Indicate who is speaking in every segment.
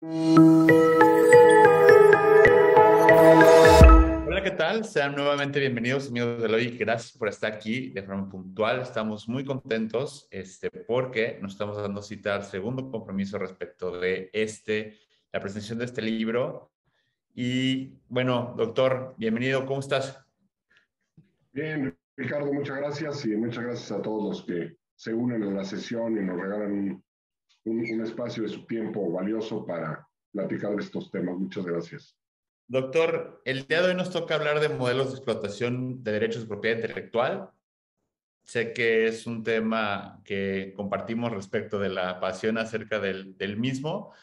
Speaker 1: Hola, ¿qué tal? Sean nuevamente bienvenidos, amigos de Logic. Gracias por estar aquí de forma puntual. Estamos muy contentos porque nos estamos dando cita al segundo compromiso respecto de la presentación de este libro. Y bueno, doctor, bienvenido. ¿Cómo estás?
Speaker 2: Bien, Ricardo, muchas gracias y muchas gracias a todos los que se unen a la sesión y nos regalan un espacio de su tiempo valioso para platicar de estos temas. Muchas gracias.
Speaker 1: Doctor, el día de hoy nos toca hablar de modelos de explotación de derechos de propiedad intelectual. Sé que es un tema que compartimos respecto de la pasión acerca del mismo.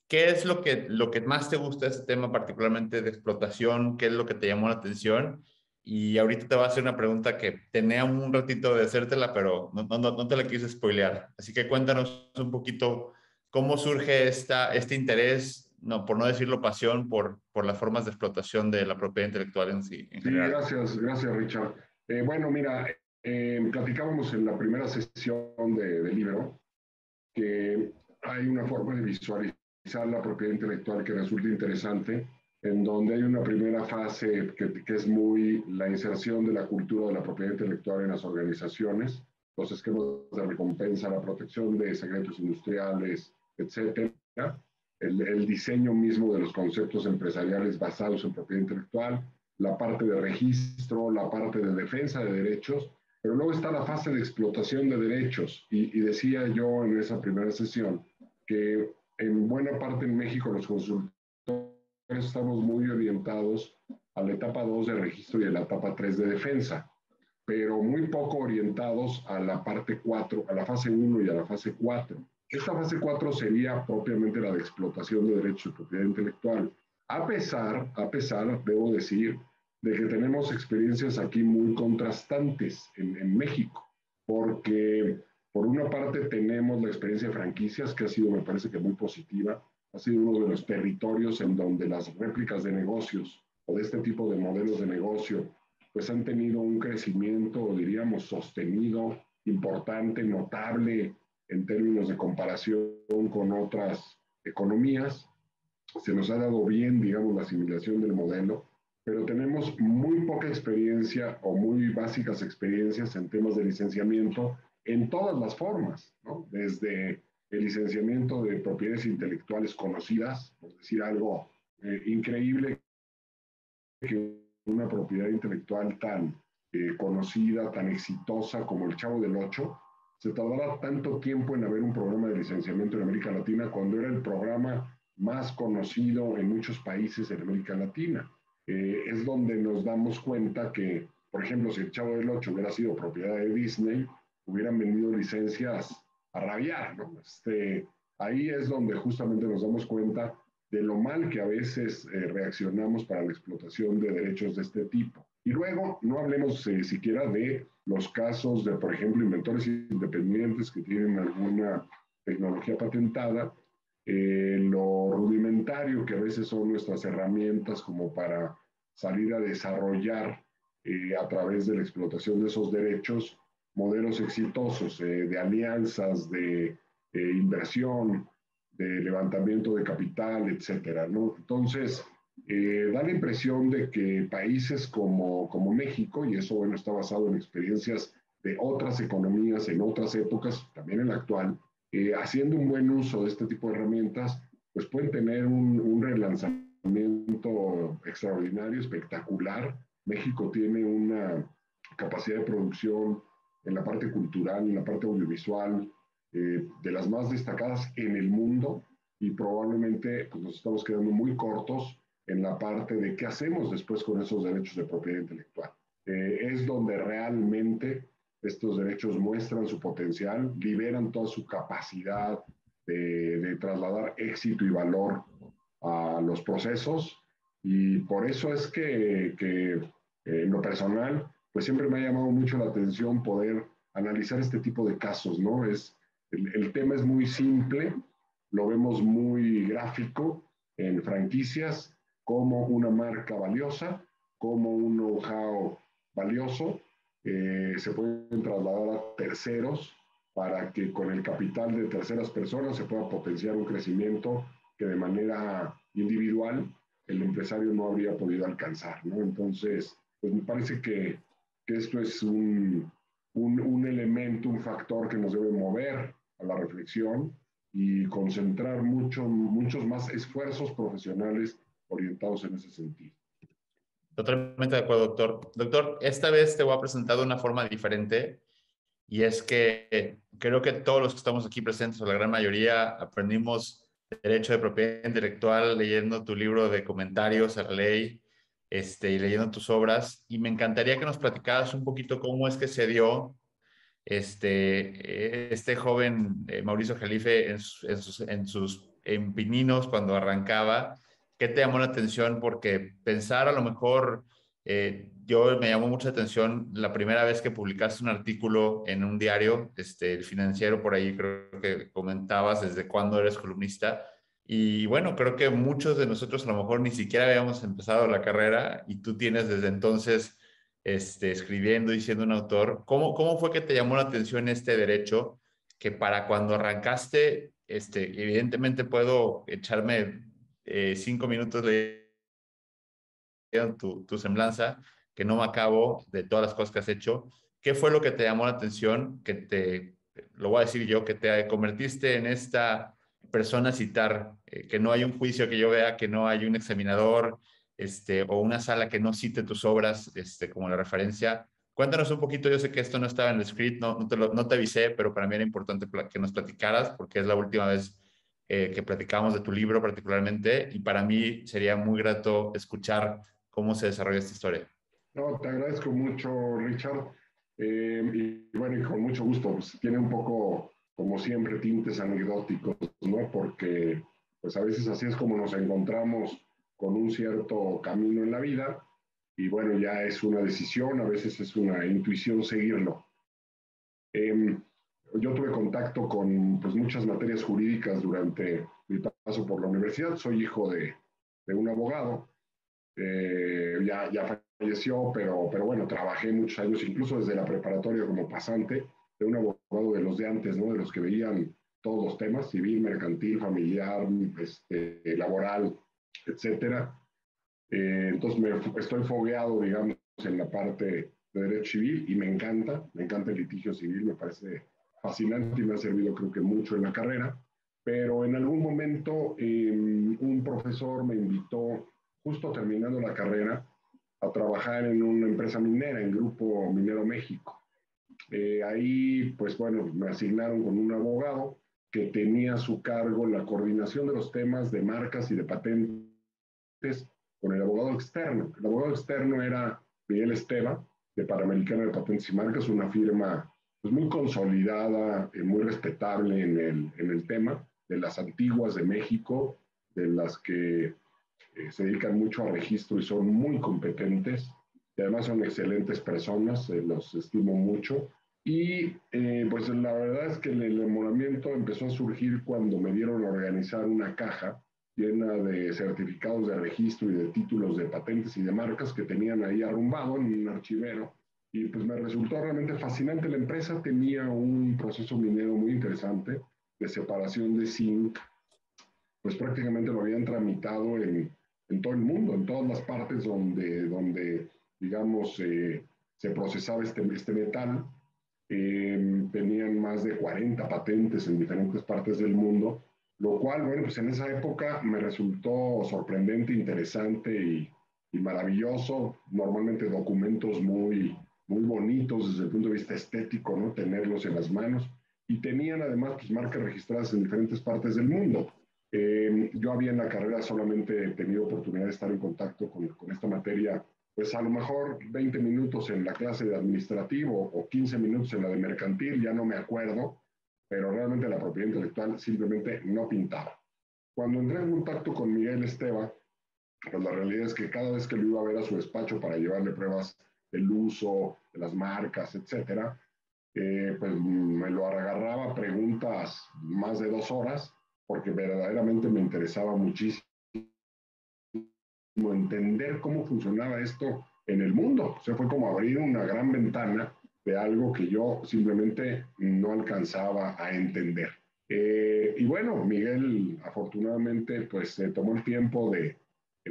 Speaker 1: ¿Qué es lo que más te gusta de este tema, particularmente de explotación? ¿Qué es lo que te llamó la atención? Y ahorita te voy a hacer una pregunta que tenía un ratito de hacértela, pero no te la quise spoilear. Así que cuéntanos un poquito cómo surge este interés, no, por no decirlo pasión, por las formas de explotación de la propiedad intelectual en sí, en
Speaker 2: Sí,
Speaker 1: general.
Speaker 2: gracias, Richard. Bueno, mira, platicábamos en la primera sesión del libro que hay una forma de visualizar la propiedad intelectual que resulta interesante, en donde hay una primera fase que es muy la inserción de la cultura de la propiedad intelectual en las organizaciones, los esquemas de recompensa, la protección de secretos industriales, etcétera, el diseño mismo de los conceptos empresariales basados en propiedad intelectual, la parte de registro, la parte de defensa de derechos, pero luego está la fase de explotación de derechos. Y decía yo en esa primera sesión que en buena parte en México los consultores estamos muy orientados a la etapa 2 de registro y a la etapa 3 de defensa, pero muy poco orientados a la parte 4, a la fase 1 y a la fase 4. Esta fase 4 sería propiamente la de explotación de derechos de propiedad intelectual. Debo decir, de que tenemos experiencias aquí muy contrastantes en México, porque por una parte tenemos la experiencia de franquicias, que ha sido, me parece que muy positiva, ha sido uno de los territorios en donde las réplicas de negocios o de este tipo de modelos de negocio pues han tenido un crecimiento, diríamos, sostenido, importante, notable en términos de comparación con otras economías. Se nos ha dado bien, digamos, la asimilación del modelo, pero tenemos muy poca experiencia o muy básicas experiencias en temas de licenciamiento en todas las formas, ¿no? Desde el licenciamiento de propiedades intelectuales conocidas, por decir algo increíble, que una propiedad intelectual tan conocida, tan exitosa como el Chavo del Ocho, se tardara tanto tiempo en haber un programa de licenciamiento en América Latina cuando era el programa más conocido en muchos países en América Latina. Es donde nos damos cuenta que, por ejemplo, si el Chavo del Ocho hubiera sido propiedad de Disney, hubieran vendido licencias a rabiar, ¿no? Ahí es donde justamente nos damos cuenta de lo mal que a veces reaccionamos para la explotación de derechos de este tipo. Y luego, no hablemos siquiera de los casos de, por ejemplo, inventores independientes que tienen alguna tecnología patentada, lo rudimentario que a veces son nuestras herramientas como para salir a desarrollar a través de la explotación de esos derechos modelos exitosos de alianzas, de inversión, de levantamiento de capital, etcétera, ¿no? Entonces, da la impresión de que países como México, y eso bueno, está basado en experiencias de otras economías en otras épocas, también en la actual, haciendo un buen uso de este tipo de herramientas, pues pueden tener un relanzamiento extraordinario, espectacular. México tiene una capacidad de producción en la parte cultural, en la parte audiovisual, de las más destacadas en el mundo y probablemente pues, nos estamos quedando muy cortos en la parte de qué hacemos después con esos derechos de propiedad intelectual. Es donde realmente estos derechos muestran su potencial, liberan toda su capacidad de trasladar éxito y valor a los procesos y por eso es que en lo personal, pues siempre me ha llamado mucho la atención poder analizar este tipo de casos, ¿no? El tema es muy simple, lo vemos muy gráfico en franquicias, como una marca valiosa, como un know-how valioso, se pueden trasladar a terceros para que con el capital de terceras personas se pueda potenciar un crecimiento que de manera individual el empresario no habría podido alcanzar, ¿no? Entonces, pues me parece que esto es un elemento, un factor que nos debe mover a la reflexión y concentrar muchos más esfuerzos profesionales orientados en ese sentido.
Speaker 1: Totalmente de acuerdo, doctor. Doctor, esta vez te voy a presentar de una forma diferente y es que creo que todos los que estamos aquí presentes, o la gran mayoría, aprendimos derecho de propiedad intelectual leyendo tu libro de comentarios a la ley, y leyendo tus obras, y me encantaría que nos platicaras un poquito cómo es que se dio este joven Mauricio Jalife en Pininos cuando arrancaba. ¿Qué te llamó la atención? Porque pensar a lo mejor, yo me llamó mucha atención la primera vez que publicaste un artículo en un diario, el Financiero, por ahí creo que comentabas desde cuándo eres columnista. Y bueno, creo que muchos de nosotros a lo mejor ni siquiera habíamos empezado la carrera y tú tienes desde entonces escribiendo y siendo un autor. ¿Cómo fue que te llamó la atención este derecho? Que para cuando arrancaste, evidentemente puedo echarme 5 minutos leyendo tu semblanza, que no me acabo de todas las cosas que has hecho. ¿Qué fue lo que te llamó la atención? Lo voy a decir yo, que te convertiste en esta persona a citar, que no hay un juicio que yo vea, que no hay un examinador, o una sala que no cite tus obras, como la referencia. Cuéntanos un poquito, yo sé que esto no estaba en el script, no te avisé, pero para mí era importante que nos platicaras, porque es la última vez que platicamos de tu libro particularmente, y para mí sería muy grato escuchar cómo se desarrolla esta historia.
Speaker 2: No, te agradezco mucho, Richard. Y bueno, y con mucho gusto, pues tiene un poco, como siempre, tintes anecdóticos, ¿no? Porque pues a veces así es como nos encontramos con un cierto camino en la vida y bueno, ya es una decisión, a veces es una intuición seguirlo. Eh, yo tuve contacto con pues, muchas materias jurídicas durante mi paso por la universidad, soy hijo de un abogado, ya falleció, pero bueno, trabajé muchos años, incluso desde la preparatoria como pasante, de un abogado de los de antes, ¿no? De los que veían todos los temas, civil, mercantil, familiar, laboral, etcétera. Entonces estoy fogueado, digamos, en la parte de derecho civil y me encanta el litigio civil, me parece fascinante y me ha servido creo que mucho en la carrera, pero en algún momento un profesor me invitó, justo terminando la carrera, a trabajar en una empresa minera, en Grupo Minero México. Ahí, pues bueno, me asignaron con un abogado que tenía a su cargo la coordinación de los temas de marcas y de patentes con el abogado externo. El abogado externo era Miguel Esteva, de Panamericana de Patentes y Marcas, una firma pues, muy consolidada, muy respetable en el tema, de las antiguas de México, de las que se dedican mucho a registro y son muy competentes, y además son excelentes personas, los estimo mucho. Y pues la verdad es que el enamoramiento empezó a surgir cuando me dieron a organizar una caja llena de certificados de registro y de títulos de patentes y de marcas que tenían ahí arrumbado en un archivero. Y pues me resultó realmente fascinante. La empresa tenía un proceso minero muy interesante de separación de zinc, pues prácticamente lo habían tramitado en todo el mundo, en todas las partes donde digamos, se procesaba este metal. Tenían más de 40 patentes en diferentes partes del mundo, lo cual, bueno, pues en esa época me resultó sorprendente, interesante y maravilloso. Normalmente documentos muy bonitos desde el punto de vista estético, ¿no? Tenerlos en las manos. Y tenían además pues, marcas registradas en diferentes partes del mundo. Yo había en la carrera solamente tenido oportunidad de estar en contacto con esta materia, pues a lo mejor 20 minutos en la clase de administrativo o 15 minutos en la de mercantil, ya no me acuerdo, pero realmente la propiedad intelectual simplemente no pintaba. Cuando entré en contacto con Miguel Esteva, pues la realidad es que cada vez que lo iba a ver a su despacho para llevarle pruebas del uso, de las marcas, etcétera, pues me lo agarraba preguntas más de 2 horas, porque verdaderamente me interesaba muchísimo entender cómo funcionaba esto en el mundo. O sea, fue como abrir una gran ventana de algo que yo simplemente no alcanzaba a entender. Y bueno, Miguel afortunadamente pues se tomó el tiempo de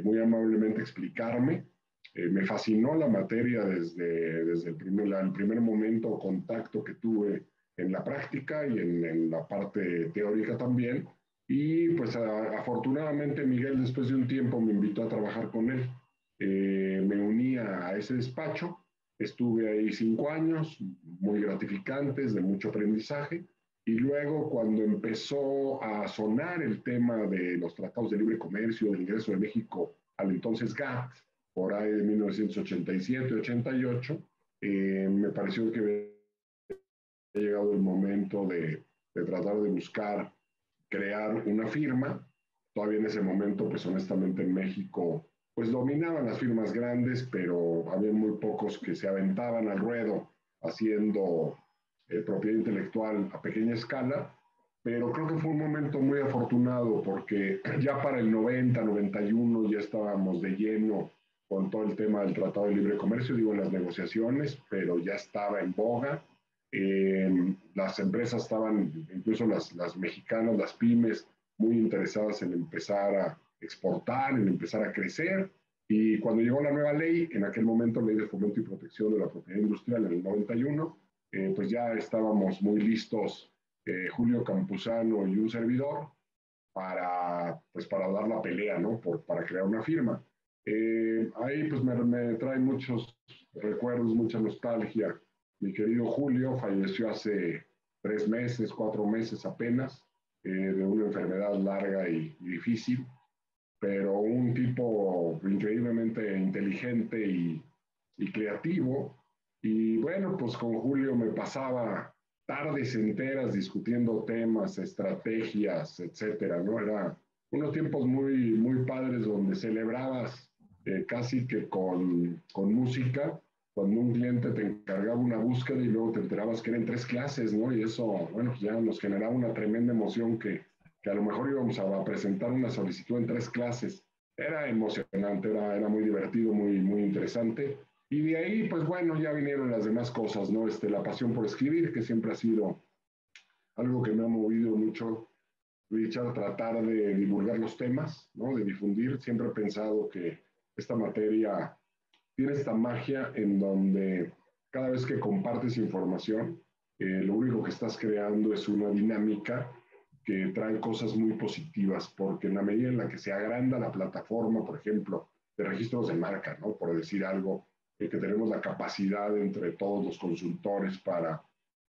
Speaker 2: muy amablemente explicarme. Me fascinó la materia desde el primer momento o contacto que tuve en la práctica y en la parte teórica también. Y pues afortunadamente Miguel después de un tiempo me invitó a trabajar con él. Me uní a ese despacho, estuve ahí 5 años, muy gratificantes, de mucho aprendizaje. Y luego, cuando empezó a sonar el tema de los tratados de libre comercio, del ingreso de México al entonces GATT, por ahí de 1987-88, me pareció que ha llegado el momento de tratar de buscar crear una firma. Todavía en ese momento, pues honestamente en México, pues dominaban las firmas grandes, pero había muy pocos que se aventaban al ruedo haciendo propiedad intelectual a pequeña escala. Pero creo que fue un momento muy afortunado porque ya para el 90-91 ya estábamos de lleno con todo el tema del Tratado de Libre Comercio, digo, en las negociaciones, pero ya estaba en boga. Las empresas estaban, incluso las mexicanas, las pymes, muy interesadas en empezar a exportar, en empezar a crecer. Y cuando llegó la nueva ley, en aquel momento, Ley de Fomento y Protección de la Propiedad Industrial en el 91, pues ya estábamos muy listos, Julio Campuzano y un servidor, pues para dar la pelea, ¿no? Para crear una firma. Ahí pues me trae muchos recuerdos, mucha nostalgia. Mi querido Julio falleció hace 3 meses, 4 meses apenas, de una enfermedad larga y difícil, pero un tipo increíblemente inteligente y creativo. Y bueno, pues con Julio me pasaba tardes enteras discutiendo temas, estrategias, etcétera, ¿no? Era unos tiempos muy padres donde celebrabas casi que con música, cuando un cliente te encargaba una búsqueda y luego te enterabas que eran 3 clases, ¿no? Y eso, bueno, ya nos generaba una tremenda emoción que a lo mejor íbamos a presentar una solicitud en 3 clases. Era emocionante, era muy divertido, muy interesante. Y de ahí, pues bueno, ya vinieron las demás cosas, ¿no? La pasión por escribir, que siempre ha sido algo que me ha movido mucho, Richard, tratar de divulgar los temas, ¿no? De difundir. Siempre he pensado que esta materia tiene esta magia en donde cada vez que compartes información, lo único que estás creando es una dinámica que trae cosas muy positivas, porque en la medida en la que se agranda la plataforma, por ejemplo, de registros de marca, ¿no? Por decir algo, que tenemos la capacidad entre todos los consultores para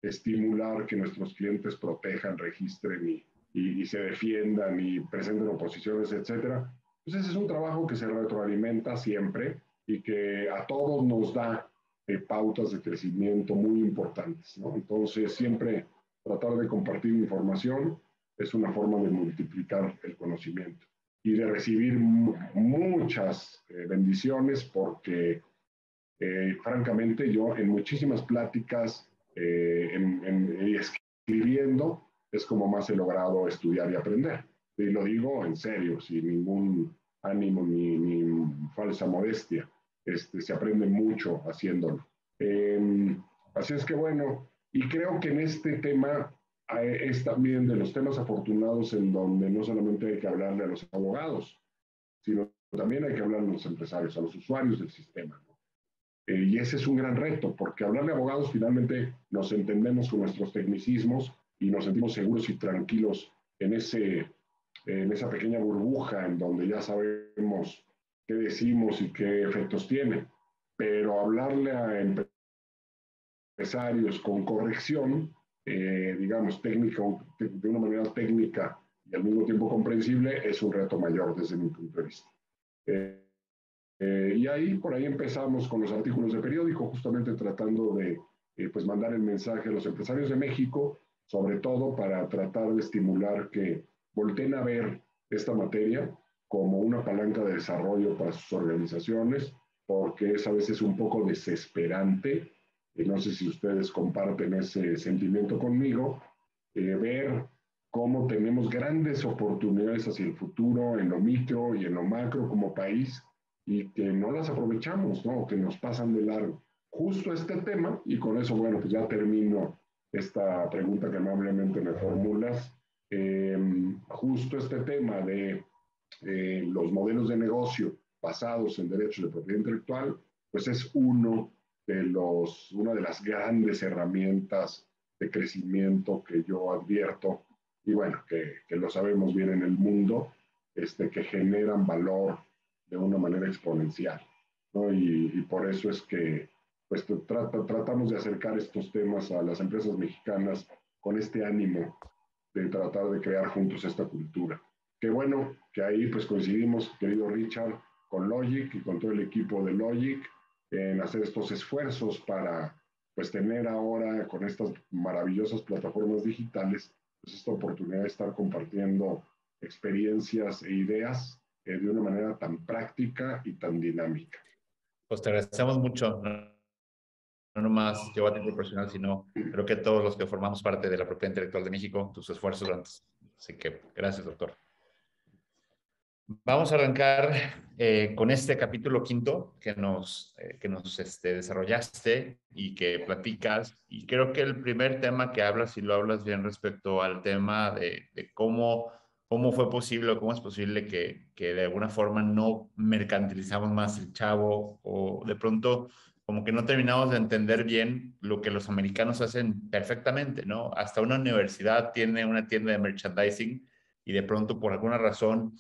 Speaker 2: estimular que nuestros clientes protejan, registren y se defiendan y presenten oposiciones, etcétera. Pues ese es un trabajo que se retroalimenta siempre y que a todos nos da pautas de crecimiento muy importantes, ¿no? Entonces, siempre tratar de compartir información es una forma de multiplicar el conocimiento y de recibir muchas bendiciones porque, francamente, yo en muchísimas pláticas escribiendo es como más he logrado estudiar y aprender. Y lo digo en serio, sin ningún ánimo ni falsa modestia. Se aprende mucho haciéndolo. Así es que bueno, y creo que en este tema es también de los temas afortunados en donde no solamente hay que hablarle a los abogados, sino también hay que hablarle a los empresarios, a los usuarios del sistema, ¿no? Y ese es un gran reto, porque hablarle a abogados finalmente nos entendemos con nuestros tecnicismos y nos sentimos seguros y tranquilos en esa pequeña burbuja en donde ya sabemos qué decimos y qué efectos tiene. Pero hablarle a empresarios con corrección, digamos, técnica, de una manera técnica y al mismo tiempo comprensible, es un reto mayor desde mi punto de vista. Y ahí, por ahí empezamos con los artículos de periódico, justamente tratando de pues mandar el mensaje a los empresarios de México, sobre todo para tratar de estimular que volteen a ver esta materia como una palanca de desarrollo para sus organizaciones, porque es a veces un poco desesperante, y no sé si ustedes comparten ese sentimiento conmigo, ver cómo tenemos grandes oportunidades hacia el futuro en lo micro y en lo macro como país y que no las aprovechamos, ¿no? Que nos pasan de largo. Justo este tema, y con eso, bueno, pues ya termino esta pregunta que amablemente me formulas. Justo este tema de los modelos de negocio basados en derechos de propiedad intelectual, pues es una de las grandes herramientas de crecimiento que yo advierto, y bueno, que lo sabemos bien en el mundo, que generan valor de una manera exponencial, ¿no? Y por eso es que pues, tratamos de acercar estos temas a las empresas mexicanas con este ánimo de tratar de crear juntos esta cultura. Qué bueno que ahí pues coincidimos, querido Richard, con Logic y con todo el equipo de Logic en hacer estos esfuerzos para pues tener ahora con estas maravillosas plataformas digitales pues esta oportunidad de estar compartiendo experiencias e ideas de una manera tan práctica y tan dinámica.
Speaker 1: Pues te agradecemos mucho, no nomás yo a título personal, sino creo que todos los que formamos parte de la propiedad intelectual de México, tus esfuerzos durante. Así que gracias, doctor. Vamos a arrancar con este capítulo quinto que nos desarrollaste y que platicas. Y creo que el primer tema que hablas, y lo hablas bien respecto al tema de cómo fue posible o cómo es posible que de alguna forma no mercantilizamos más el chavo o de pronto como que no terminamos de entender bien lo que los americanos hacen perfectamente, ¿no? Hasta una universidad tiene una tienda de merchandising y de pronto por alguna razón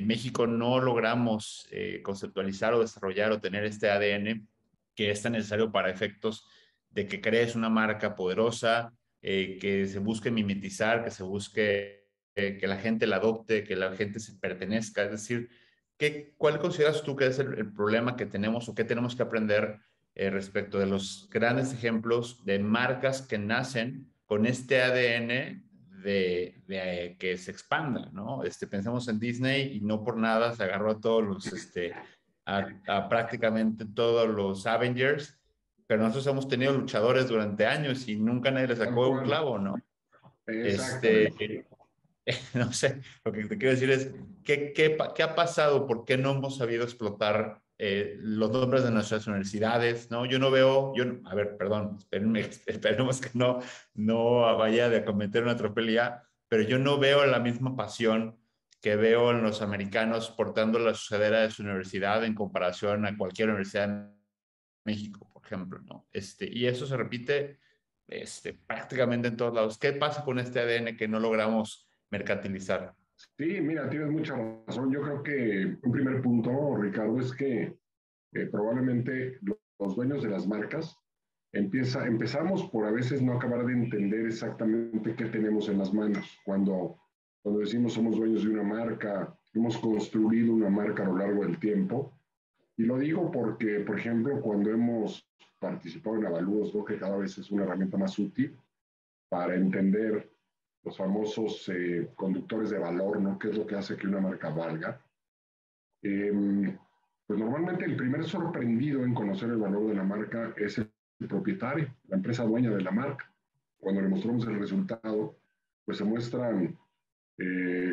Speaker 1: México no logramos conceptualizar o desarrollar o tener este ADN que es tan necesario para efectos de que crees una marca poderosa, que se busque mimetizar, que se busque que la gente la adopte, que la gente se pertenezca. Es decir, ¿cuál consideras tú que es el problema que tenemos o qué tenemos que aprender respecto de los grandes ejemplos de marcas que nacen con este ADN de que se expanda, ¿no? Pensemos en Disney y no por nada se agarró a todos los, a prácticamente todos los Avengers, pero nosotros hemos tenido luchadores durante años y nunca nadie le
Speaker 2: Tal
Speaker 1: sacó un
Speaker 2: cual.
Speaker 1: clavo, ¿no?
Speaker 2: Exactamente.
Speaker 1: No sé, lo que te quiero decir es, ¿qué ha pasado? ¿Por qué no hemos sabido explotar los nombres de nuestras universidades? ¿No? Yo no veo, a ver, perdón, esperemos que no vaya a cometer una tropelía, pero yo no veo la misma pasión que veo en los americanos portando la sudadera de su universidad en comparación a cualquier universidad en México, por ejemplo, ¿no? Y eso se repite prácticamente en todos lados. ¿Qué pasa con este ADN que no logramos mercantilizar?
Speaker 2: Sí, mira, tienes mucha razón. Yo creo que un primer punto, Ricardo, es que probablemente los dueños de las marcas empezamos por a veces no acabar de entender exactamente qué tenemos en las manos. Cuando decimos somos dueños de una marca, hemos construido una marca a lo largo del tiempo. Y lo digo porque, por ejemplo, cuando hemos participado en avalúos, ¿no? Que cada vez es una herramienta más útil para entender los famosos conductores de valor, ¿no? ¿Qué es lo que hace que una marca valga? Eh, pues normalmente el primer sorprendido en conocer el valor de la marca es el propietario, la empresa dueña de la marca. Cuando le mostramos el resultado, pues se muestran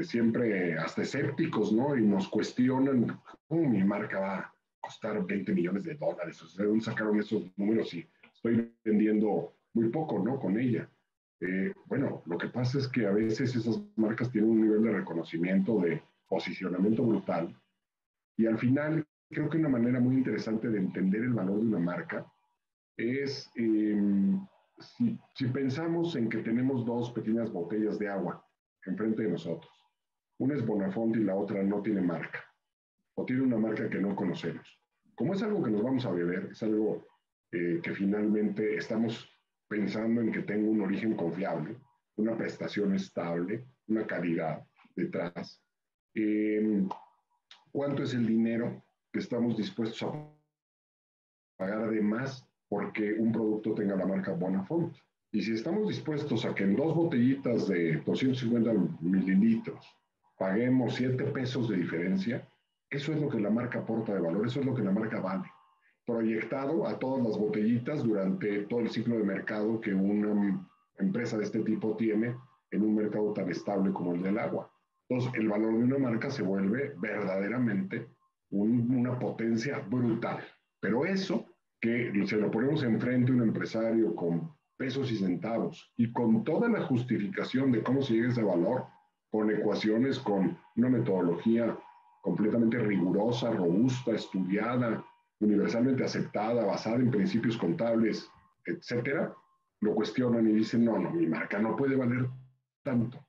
Speaker 2: siempre hasta escépticos, ¿no? Y nos cuestionan, ¿cómo mi marca va a costar 20 millones de dólares? O sea, ¿de dónde sacaron esos números? Y estoy vendiendo muy poco, ¿no? Con ella. Bueno, lo que pasa es que a veces esas marcas tienen un nivel de reconocimiento, de posicionamiento brutal, y al final creo que una manera muy interesante de entender el valor de una marca es si pensamos en que tenemos dos pequeñas botellas de agua enfrente de nosotros. Una es Bonafont y la otra no tiene marca, o tiene una marca que no conocemos. Como es algo que nos vamos a beber, es algo que finalmente estamos pensando en que tenga un origen confiable, una prestación estable, una calidad detrás. Eh, ¿Cuánto es el dinero que estamos dispuestos a pagar de más porque un producto tenga la marca Bonafont? Y si estamos dispuestos a que en dos botellitas de 250 mililitros paguemos 7 pesos de diferencia, eso es lo que la marca aporta de valor, eso es lo que la marca vale, proyectado a todas las botellitas durante todo el ciclo de mercado que una empresa de este tipo tiene en un mercado tan estable como el del agua. Entonces, el valor de una marca se vuelve verdaderamente una potencia brutal. Pero eso, que se lo ponemos enfrente a un empresario con pesos y centavos, y con toda la justificación de cómo se llega a ese valor, con ecuaciones, con una metodología completamente rigurosa, robusta, estudiada, universalmente aceptada, basada en principios contables, etcétera, lo cuestionan y dicen, no, no, mi marca no puede valer tanto.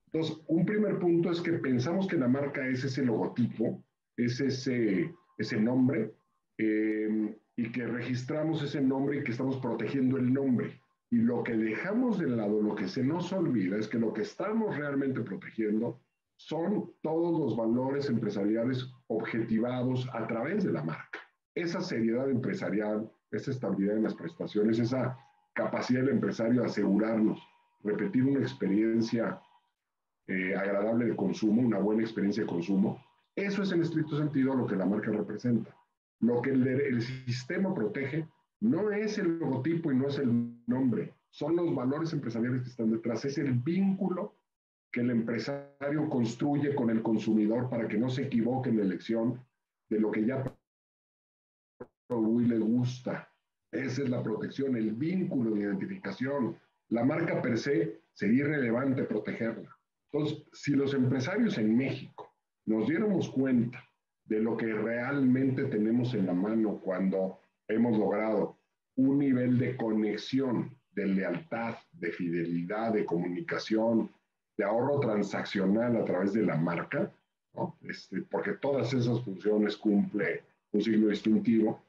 Speaker 2: Entonces, un primer punto es que pensamos que la marca es ese logotipo, es ese nombre, y que registramos ese nombre y que estamos protegiendo el nombre. Y lo que dejamos de lado, lo que se nos olvida, es que lo que estamos realmente protegiendo son todos los valores empresariales objetivados a través de la marca. Esa seriedad empresarial, esa estabilidad en las prestaciones, esa capacidad del empresario de asegurarnos, repetir una experiencia agradable de consumo, una buena experiencia de consumo. Eso es en estricto sentido lo que la marca representa. Lo que el sistema protege no es el logotipo y no es el nombre, son los valores empresariales que están detrás, es el vínculo que el empresario construye con el consumidor para que no se equivoque en la elección de lo que ya le gusta. Esa es la protección, el vínculo de identificación. La marca per se sería irrelevante protegerla. Entonces, si los empresarios en México nos diéramos cuenta de lo que realmente tenemos en la mano cuando hemos logrado un nivel de conexión, de lealtad, de fidelidad, de comunicación, de ahorro transaccional a través de la marca, ¿no? Porque todas esas funciones cumple un signo distintivo,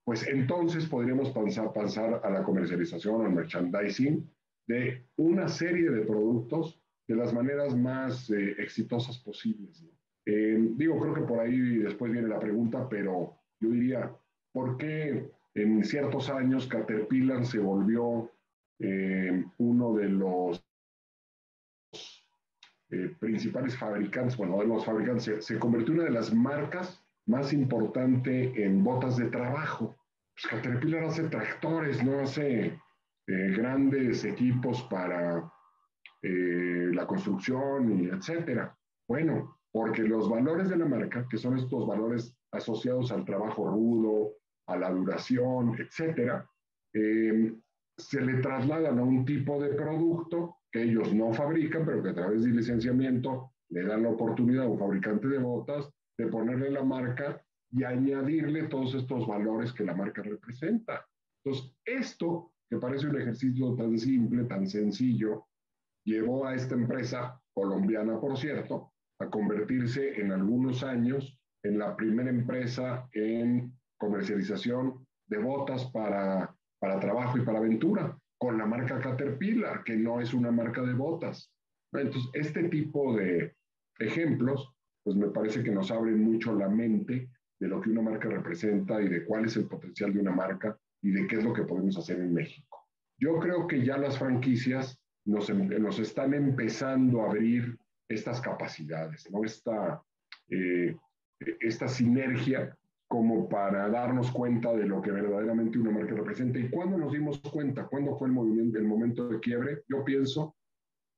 Speaker 2: pues entonces podríamos pasar a la comercialización, al merchandising de una serie de productos de las maneras más exitosas posibles, ¿no? Digo, creo que por ahí después viene la pregunta, pero yo diría, ¿por qué en ciertos años Caterpillar se volvió uno de los principales fabricantes, bueno, de los fabricantes, se convirtió en una de las marcas más importantes en botas de trabajo? Pues Caterpillar hace tractores, no hace grandes equipos para la construcción y etcétera. Bueno, porque los valores de la marca, que son estos valores asociados al trabajo rudo, a la duración, etcétera, se le trasladan a un tipo de producto que ellos no fabrican, pero que a través de licenciamiento le dan la oportunidad a un fabricante de botas de ponerle la marca y añadirle todos estos valores que la marca representa. Entonces, esto, que parece un ejercicio tan simple, tan sencillo, llevó a esta empresa colombiana, por cierto, a convertirse en algunos años en la primera empresa en comercialización de botas para trabajo y para aventura, con la marca Caterpillar, que no es una marca de botas. Entonces, este tipo de ejemplos, pues me parece que nos abren mucho la mente de lo que una marca representa y de cuál es el potencial de una marca y de qué es lo que podemos hacer en México. Yo creo que ya las franquicias nos están empezando a abrir estas capacidades, ¿no? Esta sinergia como para darnos cuenta de lo que verdaderamente una marca representa. ¿Y cuándo nos dimos cuenta? ¿Cuándo fue el momento de quiebre? Yo pienso,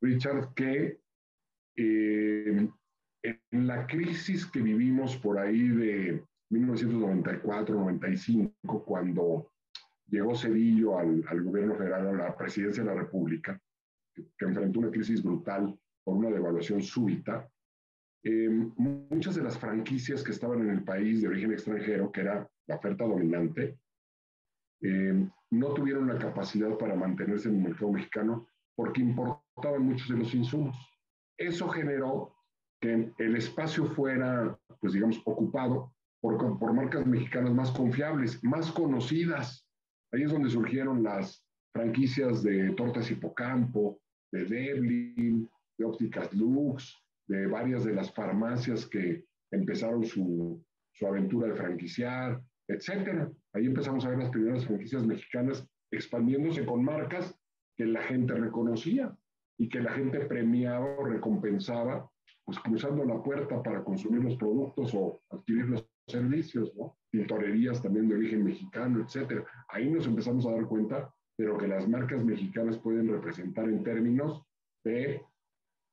Speaker 2: Richard, que en la crisis que vivimos por ahí de 1994-95, cuando llegó Cedillo al gobierno federal, a la presidencia de la República, que enfrentó una crisis brutal por una devaluación súbita, muchas de las franquicias que estaban en el país de origen extranjero, que era la oferta dominante, no tuvieron la capacidad para mantenerse en el mercado mexicano porque importaban muchos de los insumos. Eso generó que el espacio fuera, pues digamos, ocupado por marcas mexicanas más confiables, más conocidas. Ahí es donde surgieron las franquicias de Tortas Hipocampo, de Devlin, de Ópticas Lux, de varias de las farmacias que empezaron su aventura de franquiciar, etcétera. Ahí empezamos a ver las primeras franquicias mexicanas expandiéndose con marcas que la gente reconocía y que la gente premiaba o recompensaba, pues cruzando la puerta para consumir los productos o adquirir los servicios, ¿no? Tintorerías también de origen mexicano, etcétera. Ahí nos empezamos a dar cuenta de lo que las marcas mexicanas pueden representar en términos de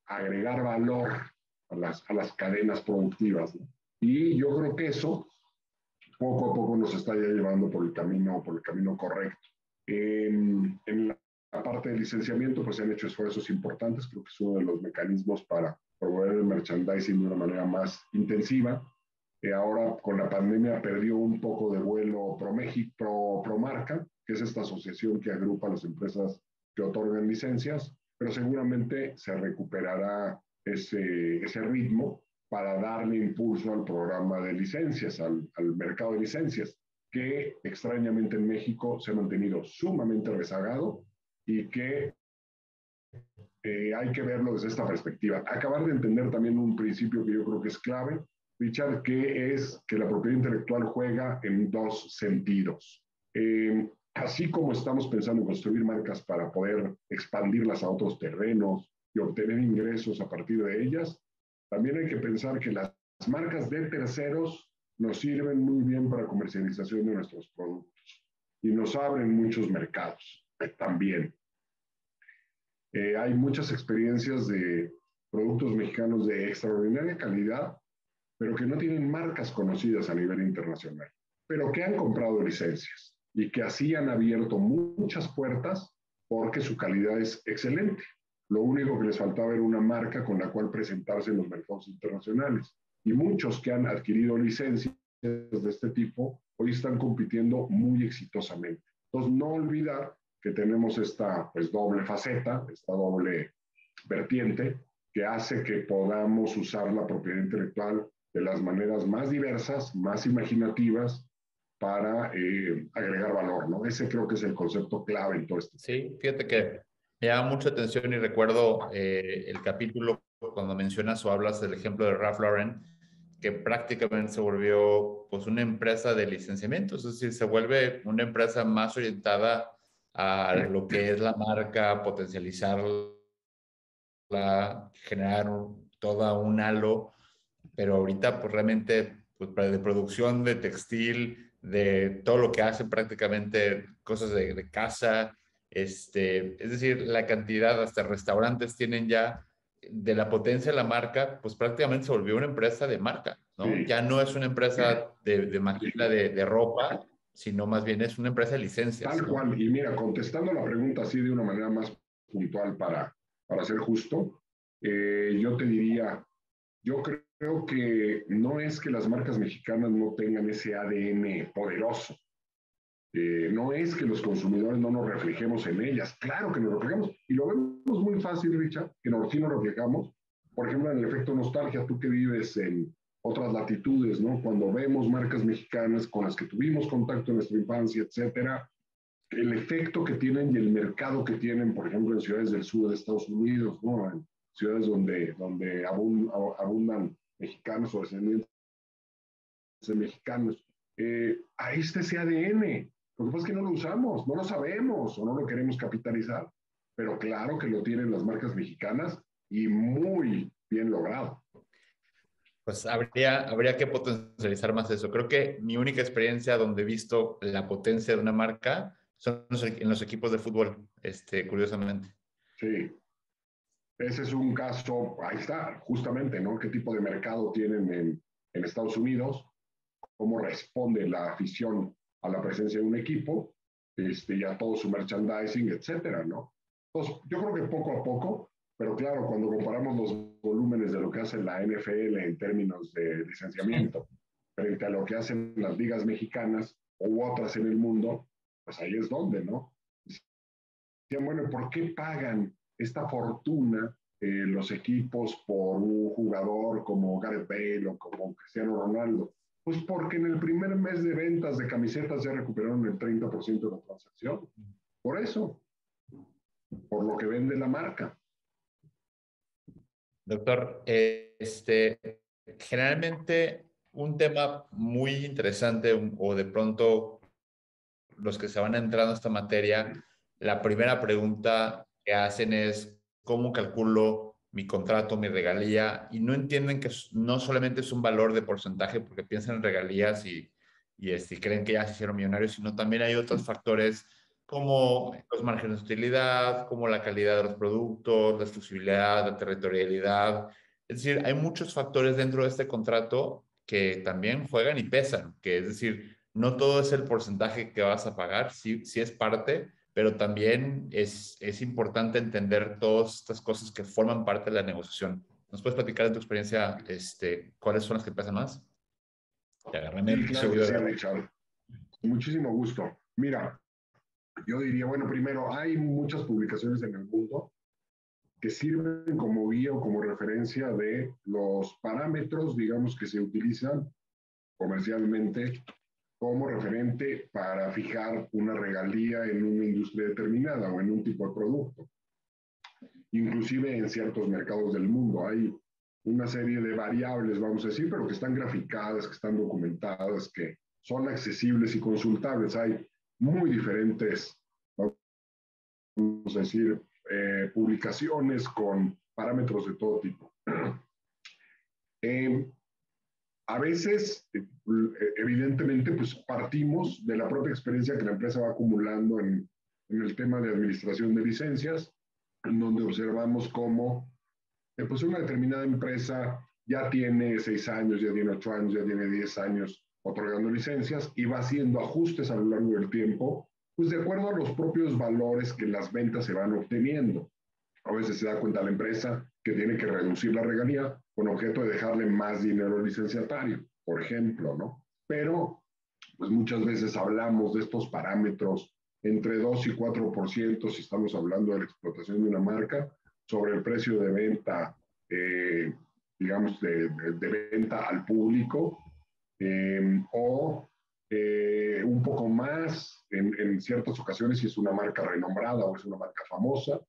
Speaker 2: agregar valor a las cadenas productivas, ¿no? Y yo creo que eso poco a poco nos está ya llevando por el camino correcto. En la parte del licenciamiento, pues se han hecho esfuerzos importantes. Creo que es uno de los mecanismos para promover el merchandising de una manera más intensiva. Ahora con la pandemia perdió un poco de vuelo ProMarca, que es esta asociación que agrupa a las empresas que otorgan licencias, pero seguramente se recuperará ese ritmo para darle impulso al programa de licencias, al mercado de licencias, que extrañamente en México se ha mantenido sumamente rezagado y que hay que verlo desde esta perspectiva. Acabar de entender también un principio que yo creo que es clave, Richard, que es que la propiedad intelectual juega en dos sentidos. Así como estamos pensando en construir marcas para poder expandirlas a otros terrenos y obtener ingresos a partir de ellas, también hay que pensar que las marcas de terceros nos sirven muy bien para comercialización de nuestros productos y nos abren muchos mercados también. Hay muchas experiencias de productos mexicanos de extraordinaria calidad, pero que no tienen marcas conocidas a nivel internacional, pero que han comprado licencias y que así han abierto muchas puertas porque su calidad es excelente. Lo único que les faltaba era una marca con la cual presentarse en los mercados internacionales. Y muchos que han adquirido licencias de este tipo hoy están compitiendo muy exitosamente. Entonces, no olvidar que tenemos esta pues, doble faceta, esta doble vertiente, que hace que podamos usar la propiedad intelectual de las maneras más diversas, más imaginativas, para agregar valor, ¿no? Ese creo que es el concepto clave en todo esto.
Speaker 1: Sí, fíjate que me llama mucha atención y recuerdo el capítulo cuando mencionas o hablas del ejemplo de Ralph Lauren, que prácticamente se volvió pues una empresa de licenciamiento, es decir, se vuelve una empresa más orientada a lo que es la marca, potencializarla, generar toda un halo, pero ahorita pues realmente pues, de producción de textil, de todo lo que hacen prácticamente cosas de casa, es decir, la cantidad, hasta restaurantes tienen ya de la potencia de la marca, pues prácticamente se volvió una empresa de marca, ¿no?
Speaker 2: Sí,
Speaker 1: Ya no es una empresa de maquila de ropa, sino más bien es una empresa de licencias,
Speaker 2: tal
Speaker 1: ¿no?
Speaker 2: cual. Y mira, contestando la pregunta así de una manera más puntual para ser justo, yo te diría, yo creo que no es que las marcas mexicanas no tengan ese ADN poderoso. No es que los consumidores no nos reflejemos en ellas, claro que nos reflejamos, y lo vemos muy fácil, Richard, que sí nos reflejamos, por ejemplo, en el efecto nostalgia, tú que vives en otras latitudes, ¿no? Cuando vemos marcas mexicanas con las que tuvimos contacto en nuestra infancia, etcétera, el efecto que tienen y el mercado que tienen, por ejemplo, en ciudades del sur de Estados Unidos, ¿no? En ciudades donde abundan mexicanos o descendientes de mexicanos. Ahí está ese ADN. Lo que pasa es que no lo usamos, no lo sabemos o no lo queremos capitalizar, pero claro que lo tienen las marcas mexicanas y muy bien logrado.
Speaker 1: Pues habría que potencializar más eso. Creo que mi única experiencia donde he visto la potencia de una marca son en los equipos de fútbol, curiosamente.
Speaker 2: Sí, ese es un caso, ahí está, justamente, ¿no? ¿Qué tipo de mercado tienen en Estados Unidos? ¿Cómo responde la afición a la presencia de un equipo? Y a todo su merchandising, etcétera, ¿no? Entonces, yo creo que poco a poco, pero claro, cuando comparamos los volúmenes de lo que hace la NFL en términos de licenciamiento frente a lo que hacen las ligas mexicanas u otras en el mundo, pues ahí es donde, ¿no? Decían, bueno, ¿por qué pagan esta fortuna los equipos por un jugador como Gareth Bale o como Cristiano Ronaldo? Pues porque en el primer mes de ventas de camisetas ya recuperaron el 30% de la transacción. Por eso, por lo que vende la marca.
Speaker 1: Doctor, generalmente un tema muy interesante o de pronto los que se van entrando a esta materia, la primera pregunta que hacen es, ¿cómo calculo mi contrato, mi regalía? Y no entienden que no solamente es un valor de porcentaje porque piensan en regalías y creen que ya se hicieron millonarios, sino también hay otros factores como los márgenes de utilidad, como la calidad de los productos, la exclusividad, la territorialidad. Es decir, hay muchos factores dentro de este contrato que también juegan y pesan, que es decir, no todo es el porcentaje que vas a pagar, sí, sí es parte, pero también es importante entender todas estas cosas que forman parte de la negociación. ¿Nos puedes platicar de tu experiencia, cuáles son las que pesan más? Te agarré
Speaker 2: Sí,
Speaker 1: medio
Speaker 2: claro que
Speaker 1: subido
Speaker 2: sí,
Speaker 1: de...
Speaker 2: Richard. Muchísimo gusto. Mira, yo diría, bueno, primero, hay muchas publicaciones en el mundo que sirven como guía o como referencia de los parámetros, digamos, que se utilizan comercialmente como referente para fijar una regalía en una industria determinada o en un tipo de producto. Inclusive en ciertos mercados del mundo hay una serie de variables, vamos a decir, pero que están graficadas, que están documentadas, que son accesibles y consultables. Hay muy diferentes, vamos a decir, publicaciones con parámetros de todo tipo. Eh, a veces, evidentemente, pues partimos de la propia experiencia que la empresa va acumulando en el tema de administración de licencias, en donde observamos cómo pues una determinada empresa ya tiene 6 años, ya tiene 8 años, ya tiene 10 años otorgando licencias y va haciendo ajustes a lo largo del tiempo, pues de acuerdo a los propios valores que las ventas se van obteniendo. A veces se da cuenta la empresa que tiene que reducir la regalía con objeto de dejarle más dinero al licenciatario, por ejemplo, ¿no? Pero, pues muchas veces hablamos de estos parámetros entre 2 y 4% si estamos hablando de la explotación de una marca sobre el precio de venta, eh, digamos, de venta al público, o un poco más en ciertas ocasiones si es una marca renombrada o es una marca famosa.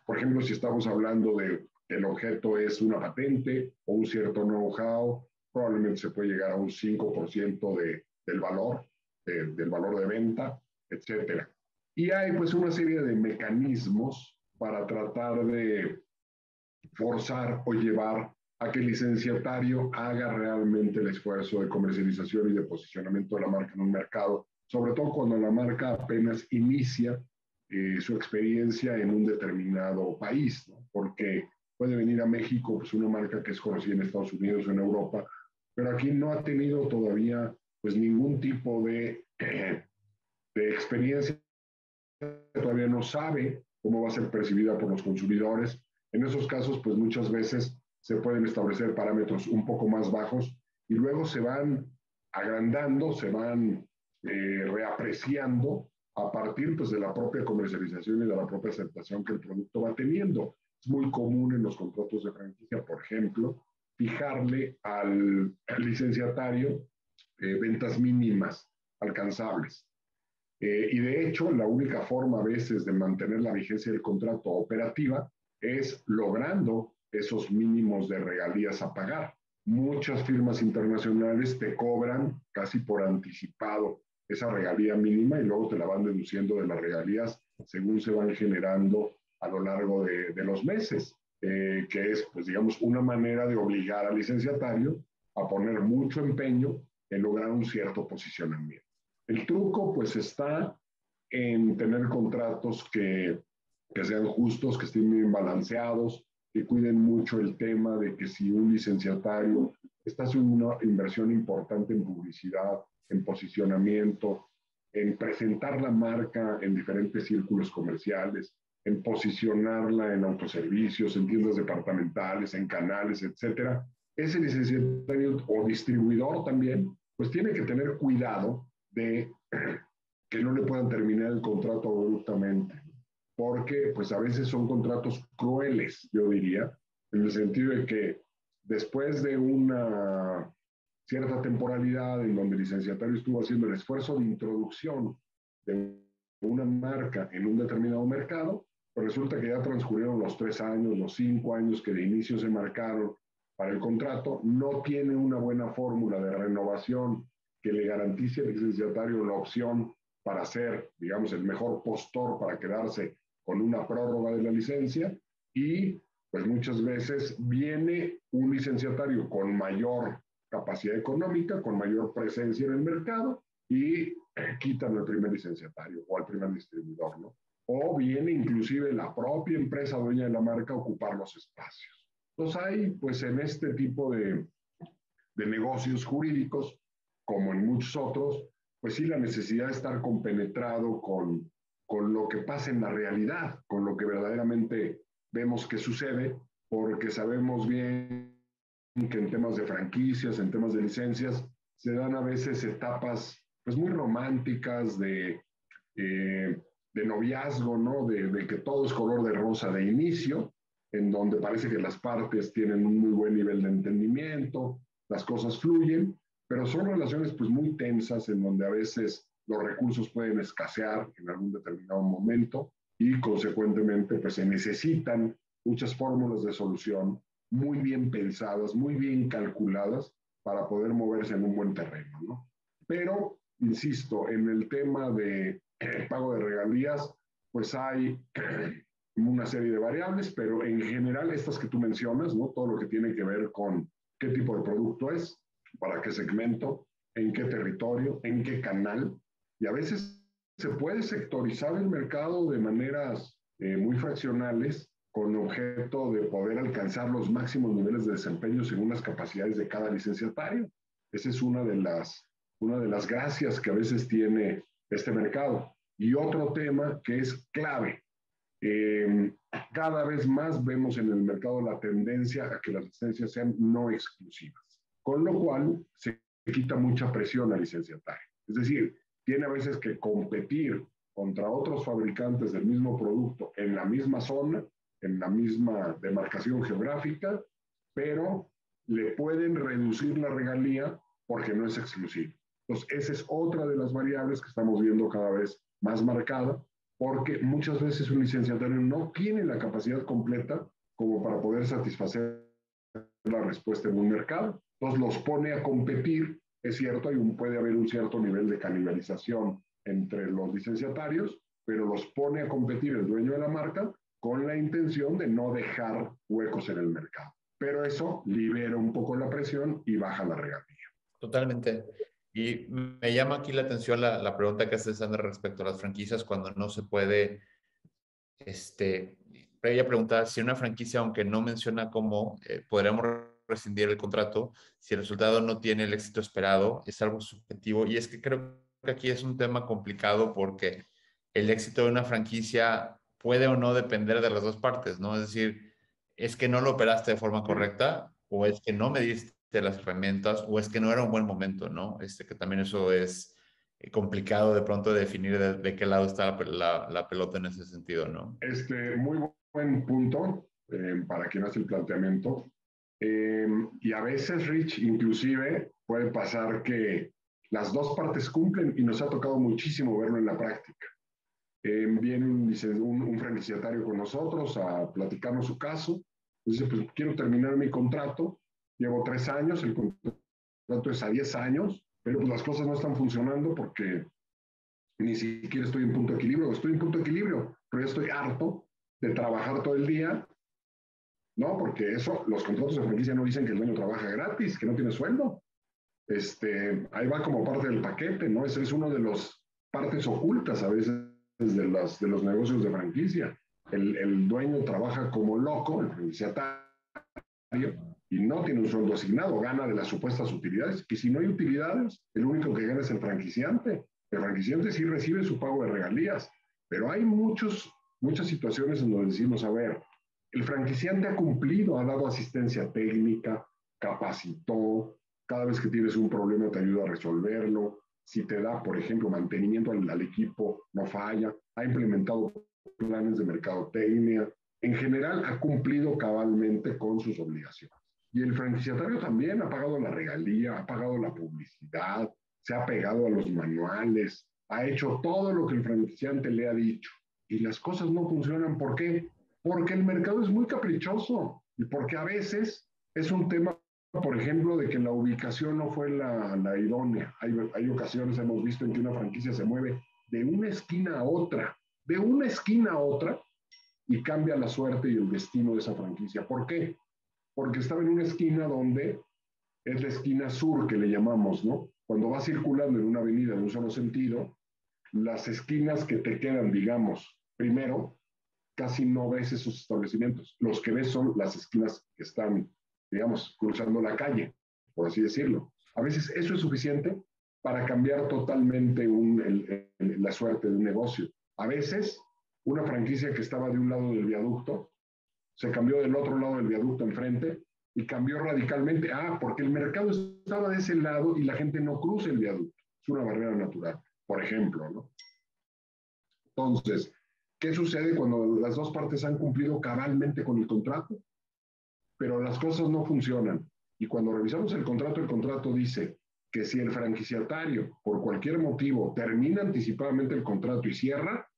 Speaker 2: Por ejemplo, si estamos hablando de que el objeto es una patente o un cierto know-how, probablemente se puede llegar a un 5% del valor de venta, etcétera. Y hay pues una serie de mecanismos para tratar de forzar o llevar a que el licenciatario haga realmente el esfuerzo de comercialización y de posicionamiento de la marca en un mercado, sobre todo cuando la marca apenas inicia su experiencia en un determinado país, ¿no? Porque puede venir a México pues una marca que es conocida en Estados Unidos o en Europa, pero aquí no ha tenido todavía pues ningún tipo de experiencia, todavía no sabe cómo va a ser percibida por los consumidores. En esos casos, pues muchas veces se pueden establecer parámetros un poco más bajos y luego se van agrandando, se van reapreciando a partir pues, de la propia comercialización y de la propia aceptación que el producto va teniendo. Es muy común en los contratos de franquicia, por ejemplo, fijarle al licenciatario ventas mínimas alcanzables. Y de hecho, la única forma a veces de mantener la vigencia del contrato operativa es logrando esos mínimos de regalías a pagar. Muchas firmas internacionales te cobran casi por anticipado esa regalía mínima y luego te la van deduciendo de las regalías según se van generando a lo largo de los meses, que es, pues digamos, una manera de obligar al licenciatario a poner mucho empeño en lograr un cierto posicionamiento. El truco pues está en tener contratos que sean justos, que estén bien balanceados, que cuiden mucho el tema de que si un licenciatario está haciendo una inversión importante en publicidad, en posicionamiento, en presentar la marca en diferentes círculos comerciales, en posicionarla en autoservicios, en tiendas departamentales, en canales, etcétera, ese licenciatario o distribuidor también, pues tiene que tener cuidado de que no le puedan terminar el contrato abruptamente, porque pues a veces son contratos crueles, yo diría, en el sentido de que después de una cierta temporalidad en donde el licenciatario estuvo haciendo el esfuerzo de introducción de una marca en un determinado mercado, pues resulta que ya transcurrieron los 3 años, los 5 años que de inicio se marcaron para el contrato, no tiene una buena fórmula de renovación que le garantice al licenciatario la opción para ser, digamos, el mejor postor para quedarse con una prórroga de la licencia y pues muchas veces viene un licenciatario con mayor capacidad económica, con mayor presencia en el mercado y quitan al primer licenciatario o al primer distribuidor, ¿no? O viene inclusive la propia empresa dueña de la marca a ocupar los espacios. Entonces hay, pues en este tipo de negocios jurídicos, como en muchos otros, pues sí la necesidad de estar compenetrado con con lo que pasa en la realidad, con lo que verdaderamente vemos que sucede, porque sabemos bien que en temas de franquicias, en temas de licencias, se dan a veces etapas pues muy románticas de noviazgo, ¿no? De que todo es color de rosa de inicio, en donde parece que las partes tienen un muy buen nivel de entendimiento, las cosas fluyen, pero son relaciones pues muy tensas en donde a veces los recursos pueden escasear en algún determinado momento y consecuentemente pues se necesitan muchas fórmulas de solución muy bien pensadas, muy bien calculadas para poder moverse en un buen terreno, ¿no? Pero, insisto, en el tema de pago de regalías, pues hay una serie de variables, pero en general estas que tú mencionas, ¿no? Todo lo que tiene que ver con qué tipo de producto es, para qué segmento, en qué territorio, en qué canal, y a veces se puede sectorizar el mercado de maneras muy fraccionales con objeto de poder alcanzar los máximos niveles de desempeño según las capacidades de cada licenciatario. Esa es una de las gracias que a veces tiene este mercado. Y otro tema que es clave. Eh, Cada vez más vemos en el mercado la tendencia a que las licencias sean no exclusivas, con lo cual se quita mucha presión al licenciatario. Es decir, tiene a veces que competir contra otros fabricantes del mismo producto en la misma zona, en la misma demarcación geográfica, pero le pueden reducir la regalía porque no es exclusivo. Entonces, esa es otra de las variables que estamos viendo cada vez más marcada, porque muchas veces un licenciatario no tiene la capacidad completa como para poder satisfacer la respuesta en un mercado. Entonces los pone a competir, es cierto, puede haber un cierto nivel de canibalización entre los licenciatarios, pero los pone a competir el dueño de la marca con la intención de no dejar huecos en el mercado. Pero eso libera un poco la presión y baja la regalía.
Speaker 1: Totalmente. Y me llama aquí la atención la pregunta que haces, Sandra, respecto a las franquicias cuando no se puede, ella preguntaba si una franquicia, aunque no menciona cómo, podríamos rescindir el contrato si el resultado no tiene el éxito esperado, es algo subjetivo. Y es que creo que aquí es un tema complicado porque el éxito de una franquicia puede o no depender de las dos partes, ¿no? Es decir, es que no lo operaste de forma correcta o es que no me diste las herramientas o es que no era un buen momento, ¿no? Que también eso es complicado de pronto definir de qué lado está la pelota en ese sentido, ¿no?
Speaker 2: Muy buen punto para quien hace el planteamiento. Y a veces, Rich, inclusive puede pasar que las dos partes cumplen y nos ha tocado muchísimo verlo en la práctica. Viene un franquiciatario con nosotros a platicarnos su caso. Dice, pues quiero terminar mi contrato, llevo 3 años, el contrato es a 10 años, pero pues las cosas no están funcionando porque ni siquiera estoy en punto de equilibrio, estoy en punto de equilibrio, pero ya estoy harto de trabajar todo el día, ¿no? Porque eso, los contratos de franquicia no dicen que el dueño trabaja gratis, que no tiene sueldo. Ahí va como parte del paquete, ¿no? Ese es uno de las partes ocultas a veces de los negocios de franquicia. El dueño trabaja como loco, el franquiciatario, y no tiene un sueldo asignado, gana de las supuestas utilidades. Y si no hay utilidades, el único que gana es el franquiciante. El franquiciante sí recibe su pago de regalías, pero hay muchas situaciones en donde decimos, a ver, el franquiciante ha cumplido, ha dado asistencia técnica, capacitó, cada vez que tienes un problema te ayuda a resolverlo, si te da, por ejemplo, mantenimiento al equipo, no falla, ha implementado planes de mercadotecnia, en general ha cumplido cabalmente con sus obligaciones. Y el franquiciatario también ha pagado la regalía, ha pagado la publicidad, se ha pegado a los manuales, ha hecho todo lo que el franquiciante le ha dicho. Y las cosas no funcionan. ¿Por qué? Porque el mercado es muy caprichoso y porque a veces es un tema, por ejemplo, de que la ubicación no fue la idónea. Hay ocasiones, hemos visto en que una franquicia se mueve de una esquina a otra, de una esquina a otra, y cambia la suerte y el destino de esa franquicia. ¿Por qué? Porque estaba en una esquina donde es la esquina sur que le llamamos, ¿no? Cuando vas circulando en una avenida de un solo sentido, las esquinas que te quedan, digamos, primero, casi no ves esos establecimientos. Los que ves son las esquinas que están, digamos, cruzando la calle, por así decirlo. A veces eso es suficiente para cambiar totalmente la suerte de un negocio. A veces, una franquicia que estaba de un lado del viaducto se cambió del otro lado del viaducto enfrente y cambió radicalmente. Porque el mercado estaba de ese lado y la gente no cruza el viaducto. Es una barrera natural, por ejemplo, ¿no? Entonces, ¿qué sucede cuando las dos partes han cumplido cabalmente con el contrato? Pero las cosas no funcionan. Y cuando revisamos el contrato dice que si el franquiciatario, por cualquier motivo, termina anticipadamente el contrato y cierra,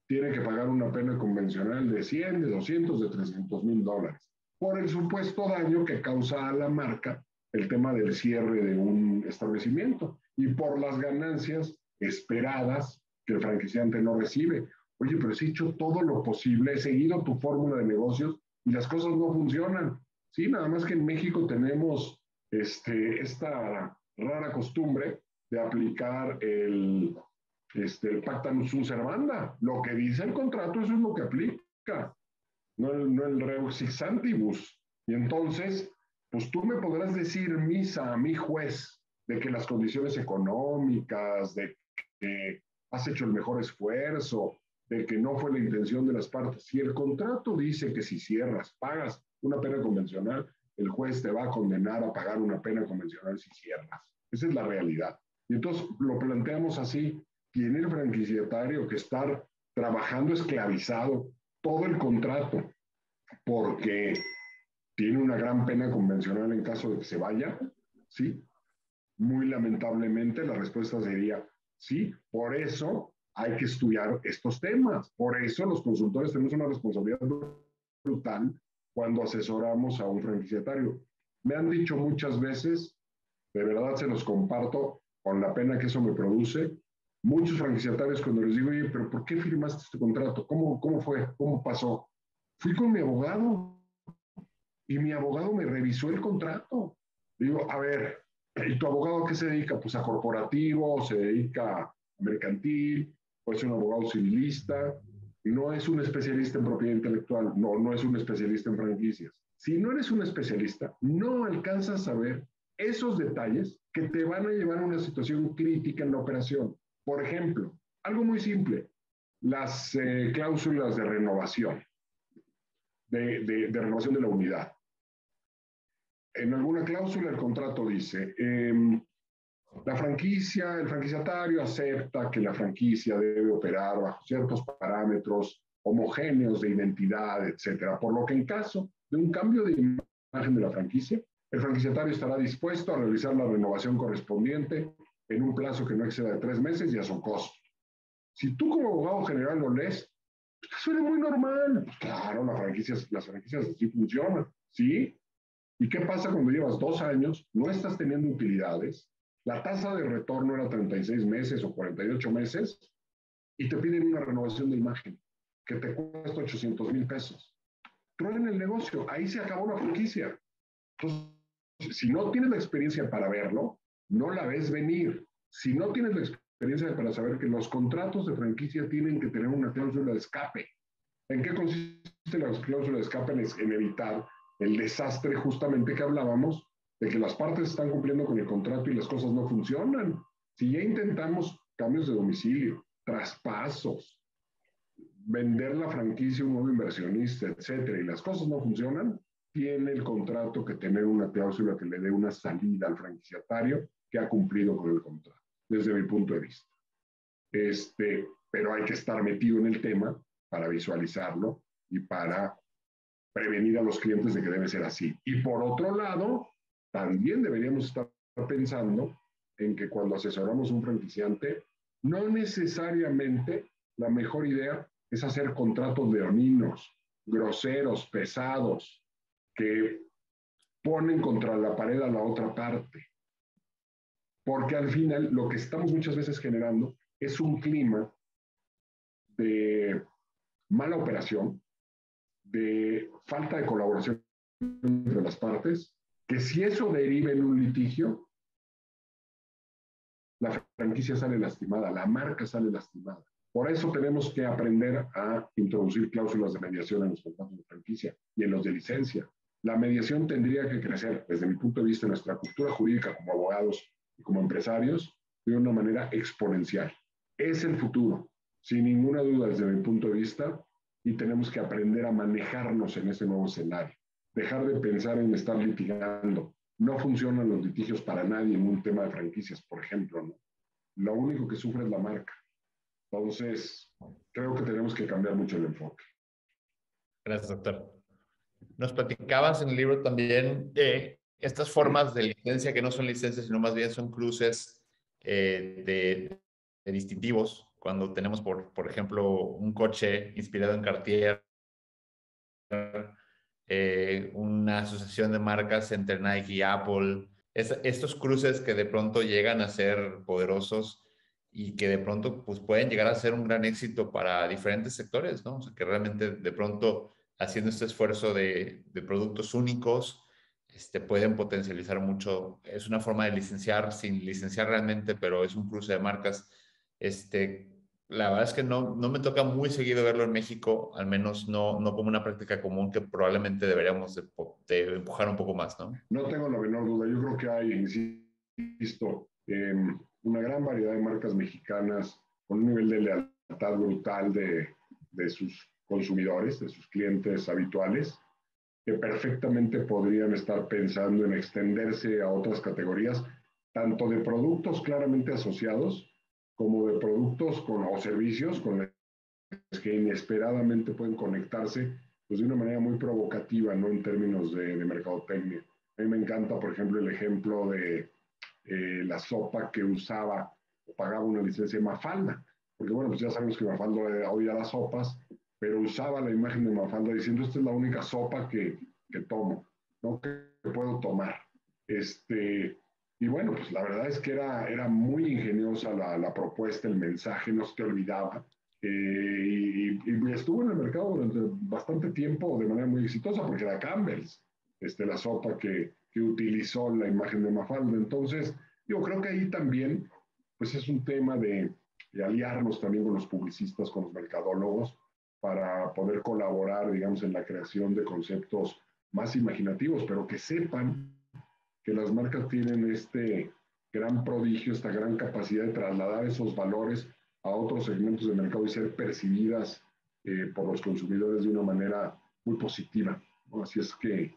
Speaker 2: tiene que pagar una pena convencional de 100, de 200, de $300,000 por el supuesto daño que causa a la marca el tema del cierre de un establecimiento y por las ganancias esperadas que el franquiciante no recibe. Oye, pero si he hecho todo lo posible, he seguido tu fórmula de negocios y las cosas no funcionan. Sí, nada más que en México tenemos esta rara costumbre de aplicar el pacta sunt servanda. Lo que dice el contrato, eso es lo que aplica, no el reus sic santibus. Y entonces, pues tú me podrás decir misa a mi juez de que las condiciones económicas, de que has hecho el mejor esfuerzo, de que no fue la intención de las partes. Si el contrato dice que si cierras, pagas una pena convencional, el juez te va a condenar a pagar una pena convencional si cierras. Esa es la realidad. Y entonces lo planteamos así. Tiene el franquiciatario que estar trabajando esclavizado todo el contrato porque tiene una gran pena convencional en caso de que se vaya, ¿sí? Muy lamentablemente la respuesta sería sí. Por eso hay que estudiar estos temas. Por eso los consultores tenemos una responsabilidad brutal cuando asesoramos a un franquiciatario. Me han dicho muchas veces, de verdad se los comparto con la pena que eso me produce, muchos franquiciatarios cuando les digo, oye, pero ¿por qué firmaste este contrato? ¿Cómo fue? ¿Cómo pasó? Fui con mi abogado y mi abogado me revisó el contrato. Digo, a ver, ¿y tu abogado a qué se dedica? Pues a corporativo, se dedica a mercantil, puede ser un abogado civilista, no es un especialista en propiedad intelectual, no es un especialista en franquicias. Si no eres un especialista, no alcanzas a ver esos detalles que te van a llevar a una situación crítica en la operación. Por ejemplo, algo muy simple, las cláusulas de renovación, de renovación de la unidad. En alguna cláusula el contrato dice, la franquicia, el franquiciatario acepta que la franquicia debe operar bajo ciertos parámetros homogéneos de identidad, etcétera. Por lo que en caso de un cambio de imagen de la franquicia, el franquiciatario estará dispuesto a realizar la renovación correspondiente en un plazo que no exceda de 3 meses y a su costo. Si tú como abogado general lo lees, pues suena muy normal. Pues claro, las franquicias así funcionan, ¿sí? ¿Y qué pasa cuando llevas 2 años, no estás teniendo utilidades, la tasa de retorno era 36 meses o 48 meses y te piden una renovación de imagen que te cuesta 800,000 pesos? Truena el negocio, ahí se acabó la franquicia. Entonces, si no tienes la experiencia para verlo, no la ves venir. Si no tienes la experiencia para saber que los contratos de franquicia tienen que tener una cláusula de escape. ¿En qué consiste la cláusula de escape? En evitar el desastre justamente que hablábamos, de que las partes están cumpliendo con el contrato y las cosas no funcionan. Si ya intentamos cambios de domicilio, traspasos, vender la franquicia a un nuevo inversionista, etcétera, y las cosas no funcionan, tiene el contrato que tener una cláusula que le dé una salida al franquiciatario que ha cumplido con el contrato, desde mi punto de vista. Pero hay que estar metido en el tema para visualizarlo y para prevenir a los clientes de que debe ser así. Y por otro lado, también deberíamos estar pensando en que cuando asesoramos a un franquiciante, no necesariamente la mejor idea es hacer contratos leoninos, groseros, pesados, que ponen contra la pared a la otra parte. Porque al final lo que estamos muchas veces generando es un clima de mala operación, de falta de colaboración entre las partes, que si eso deriva en un litigio, la franquicia sale lastimada, la marca sale lastimada. Por eso tenemos que aprender a introducir cláusulas de mediación en los contratos de franquicia y en los de licencia. La mediación tendría que crecer, desde mi punto de vista, en nuestra cultura jurídica como abogados y como empresarios, de una manera exponencial. Es el futuro. sin ninguna duda desde mi punto de vista, y tenemos que aprender a manejarnos en ese nuevo escenario. Dejar de pensar en estar litigando. No funcionan los litigios para nadie en un tema de franquicias, por ejemplo, ¿no? Lo único que sufre es la marca. Entonces, creo que tenemos que cambiar mucho el enfoque.
Speaker 1: Gracias, doctor. Nos platicabas en el libro también de estas formas de licencia que no son licencias, sino más bien son cruces de distintivos. Cuando tenemos, por ejemplo, un coche inspirado en Cartier, una asociación de marcas entre Nike y Apple, estos cruces que de pronto llegan a ser poderosos y que de pronto pues, pueden llegar a ser un gran éxito para diferentes sectores, ¿no? O sea, que realmente de pronto haciendo este esfuerzo de productos únicos, pueden potencializar mucho. Es una forma de licenciar sin licenciar realmente, pero es un cruce de marcas. La verdad es que no me toca muy seguido verlo en México, al menos no como una práctica común que probablemente deberíamos de empujar un poco más, ¿no?
Speaker 2: No tengo la menor duda. Yo creo que hay, insisto, una gran variedad de marcas mexicanas con un nivel de lealtad brutal de sus consumidores, de sus clientes habituales, que perfectamente podrían estar pensando en extenderse a otras categorías, tanto de productos claramente asociados, como de productos o servicios con los que inesperadamente pueden conectarse pues, de una manera muy provocativa, ¿no? En términos de mercadotecnia. A mí me encanta, por ejemplo, el ejemplo de la sopa que usaba o pagaba una licencia de Mafalda, porque bueno, pues ya sabemos que Mafalda odia las sopas, pero usaba la imagen de Mafalda diciendo, esta es la única sopa que tomo, ¿no? Que puedo tomar. Y bueno, pues la verdad es que era muy ingeniosa la propuesta, el mensaje, no se te olvidaba. Y estuvo en el mercado durante bastante tiempo de manera muy exitosa, porque era Campbell's, la sopa que utilizó la imagen de Mafalda. Entonces, yo creo que ahí también, pues es un tema de aliarnos también con los publicistas, con los mercadólogos, para poder colaborar, digamos, en la creación de conceptos más imaginativos, pero que sepan que las marcas tienen este gran prodigio, esta gran capacidad de trasladar esos valores a otros segmentos de mercado y ser percibidas por los consumidores de una manera muy positiva, ¿no? Así es que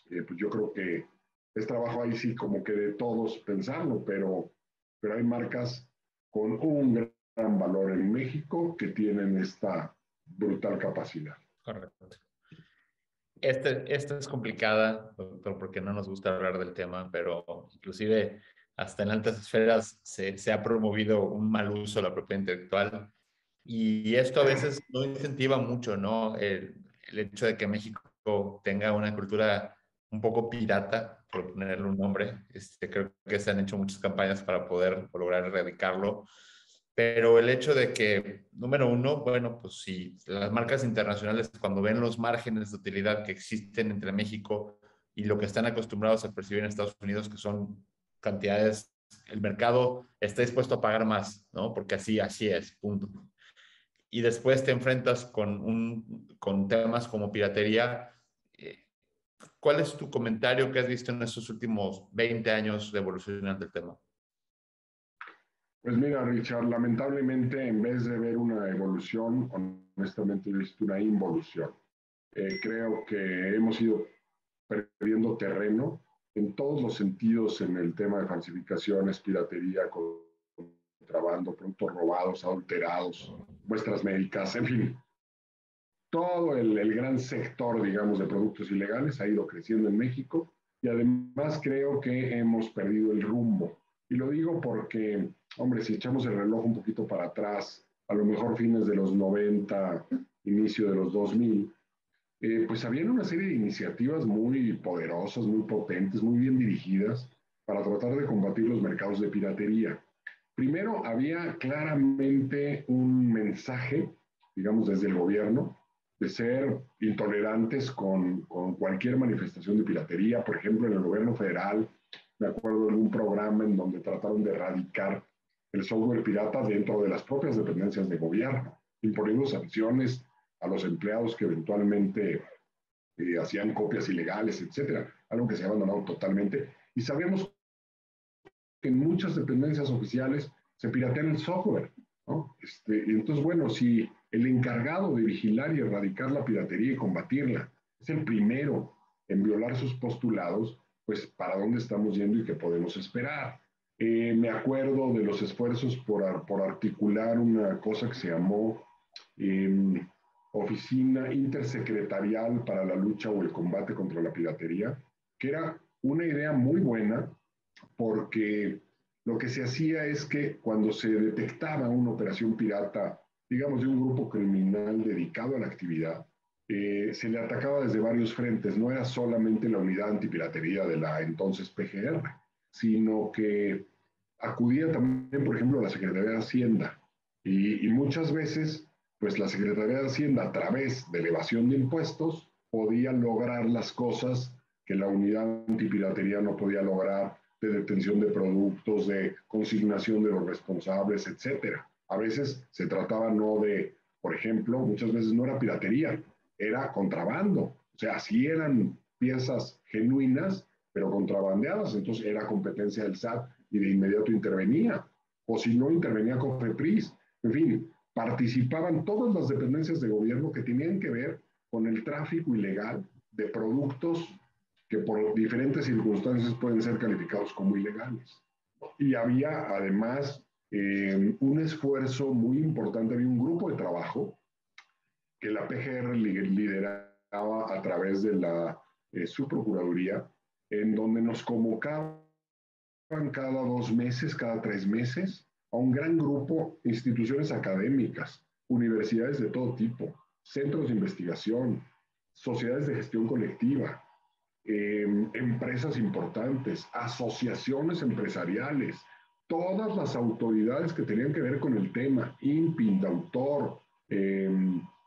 Speaker 2: pues yo creo que es trabajo ahí sí como que de todos pensarlo, pero hay marcas con un gran valor en México que tienen esta brutal capacidad.
Speaker 1: Correcto. Esta es complicada, doctor, porque no nos gusta hablar del tema, pero inclusive hasta en altas esferas se ha promovido un mal uso de la propiedad intelectual y esto a veces no incentiva mucho, ¿no? El hecho de que México tenga una cultura un poco pirata, por ponerle un nombre, creo que se han hecho muchas campañas para poder lograr erradicarlo. Pero el hecho de que, número uno, bueno, pues si las marcas internacionales cuando ven los márgenes de utilidad que existen entre México y lo que están acostumbrados a percibir en Estados Unidos, que son cantidades, el mercado está dispuesto a pagar más, ¿no? Porque así es, punto. Y después te enfrentas con temas como piratería. ¿Cuál es tu comentario que has visto en estos últimos 20 años de evolución del tema?
Speaker 2: Pues mira, Richard, lamentablemente en vez de ver una evolución, honestamente he visto una involución. Creo que hemos ido perdiendo terreno en todos los sentidos en el tema de falsificaciones, piratería, contrabando, productos robados, adulterados, muestras médicas, en fin. Todo el gran sector, digamos, de productos ilegales ha ido creciendo en México y además creo que hemos perdido el rumbo. Y lo digo porque, hombre, si echamos el reloj un poquito para atrás, a lo mejor fines de los 90, inicio de los 2000, pues habían una serie de iniciativas muy poderosas, muy potentes, muy bien dirigidas para tratar de combatir los mercados de piratería. Primero, había claramente un mensaje, digamos, desde el gobierno, de ser intolerantes con cualquier manifestación de piratería. Por ejemplo, en el gobierno federal, me acuerdo de un programa en donde trataron de erradicar el software pirata dentro de las propias dependencias de gobierno, imponiendo sanciones a los empleados que eventualmente hacían copias ilegales, etcétera, algo que se ha abandonado totalmente. Y sabemos que en muchas dependencias oficiales se piratean el software. ¿no? Y entonces, bueno, si el encargado de vigilar y erradicar la piratería y combatirla es el primero en violar sus postulados, pues ¿para dónde estamos yendo y qué podemos esperar? Me acuerdo de los esfuerzos por articular una cosa que se llamó eh, Oficina Intersecretarial para la Lucha o el Combate contra la Piratería, que era una idea muy buena porque lo que se hacía es que cuando se detectaba una operación pirata, digamos, de un grupo criminal dedicado a la actividad, se le atacaba desde varios frentes. No era solamente la unidad antipiratería de la entonces PGR, sino que acudía también, por ejemplo, a la Secretaría de Hacienda. Y muchas veces, pues la Secretaría de Hacienda, a través de elevación de impuestos, podía lograr las cosas que la unidad antipiratería no podía lograr, de detención de productos, de consignación de los responsables, etcétera. A veces se trataba no de, por ejemplo, muchas veces no era piratería, era contrabando. O sea, sí eran piezas genuinas, pero contrabandeadas, entonces era competencia del SAT y de inmediato intervenía. O si no, intervenía COFEPRIS. En fin, participaban todas las dependencias de gobierno que tenían que ver con el tráfico ilegal de productos que por diferentes circunstancias pueden ser calificados como ilegales. Y había además un esfuerzo muy importante, había un grupo de trabajo que la PGR lideraba a través de su procuraduría, en donde nos convocaban cada 2 meses, cada 3 meses, a un gran grupo de instituciones académicas, universidades de todo tipo, centros de investigación, sociedades de gestión colectiva, empresas importantes, asociaciones empresariales, todas las autoridades que tenían que ver con el tema, INPI, Indautor,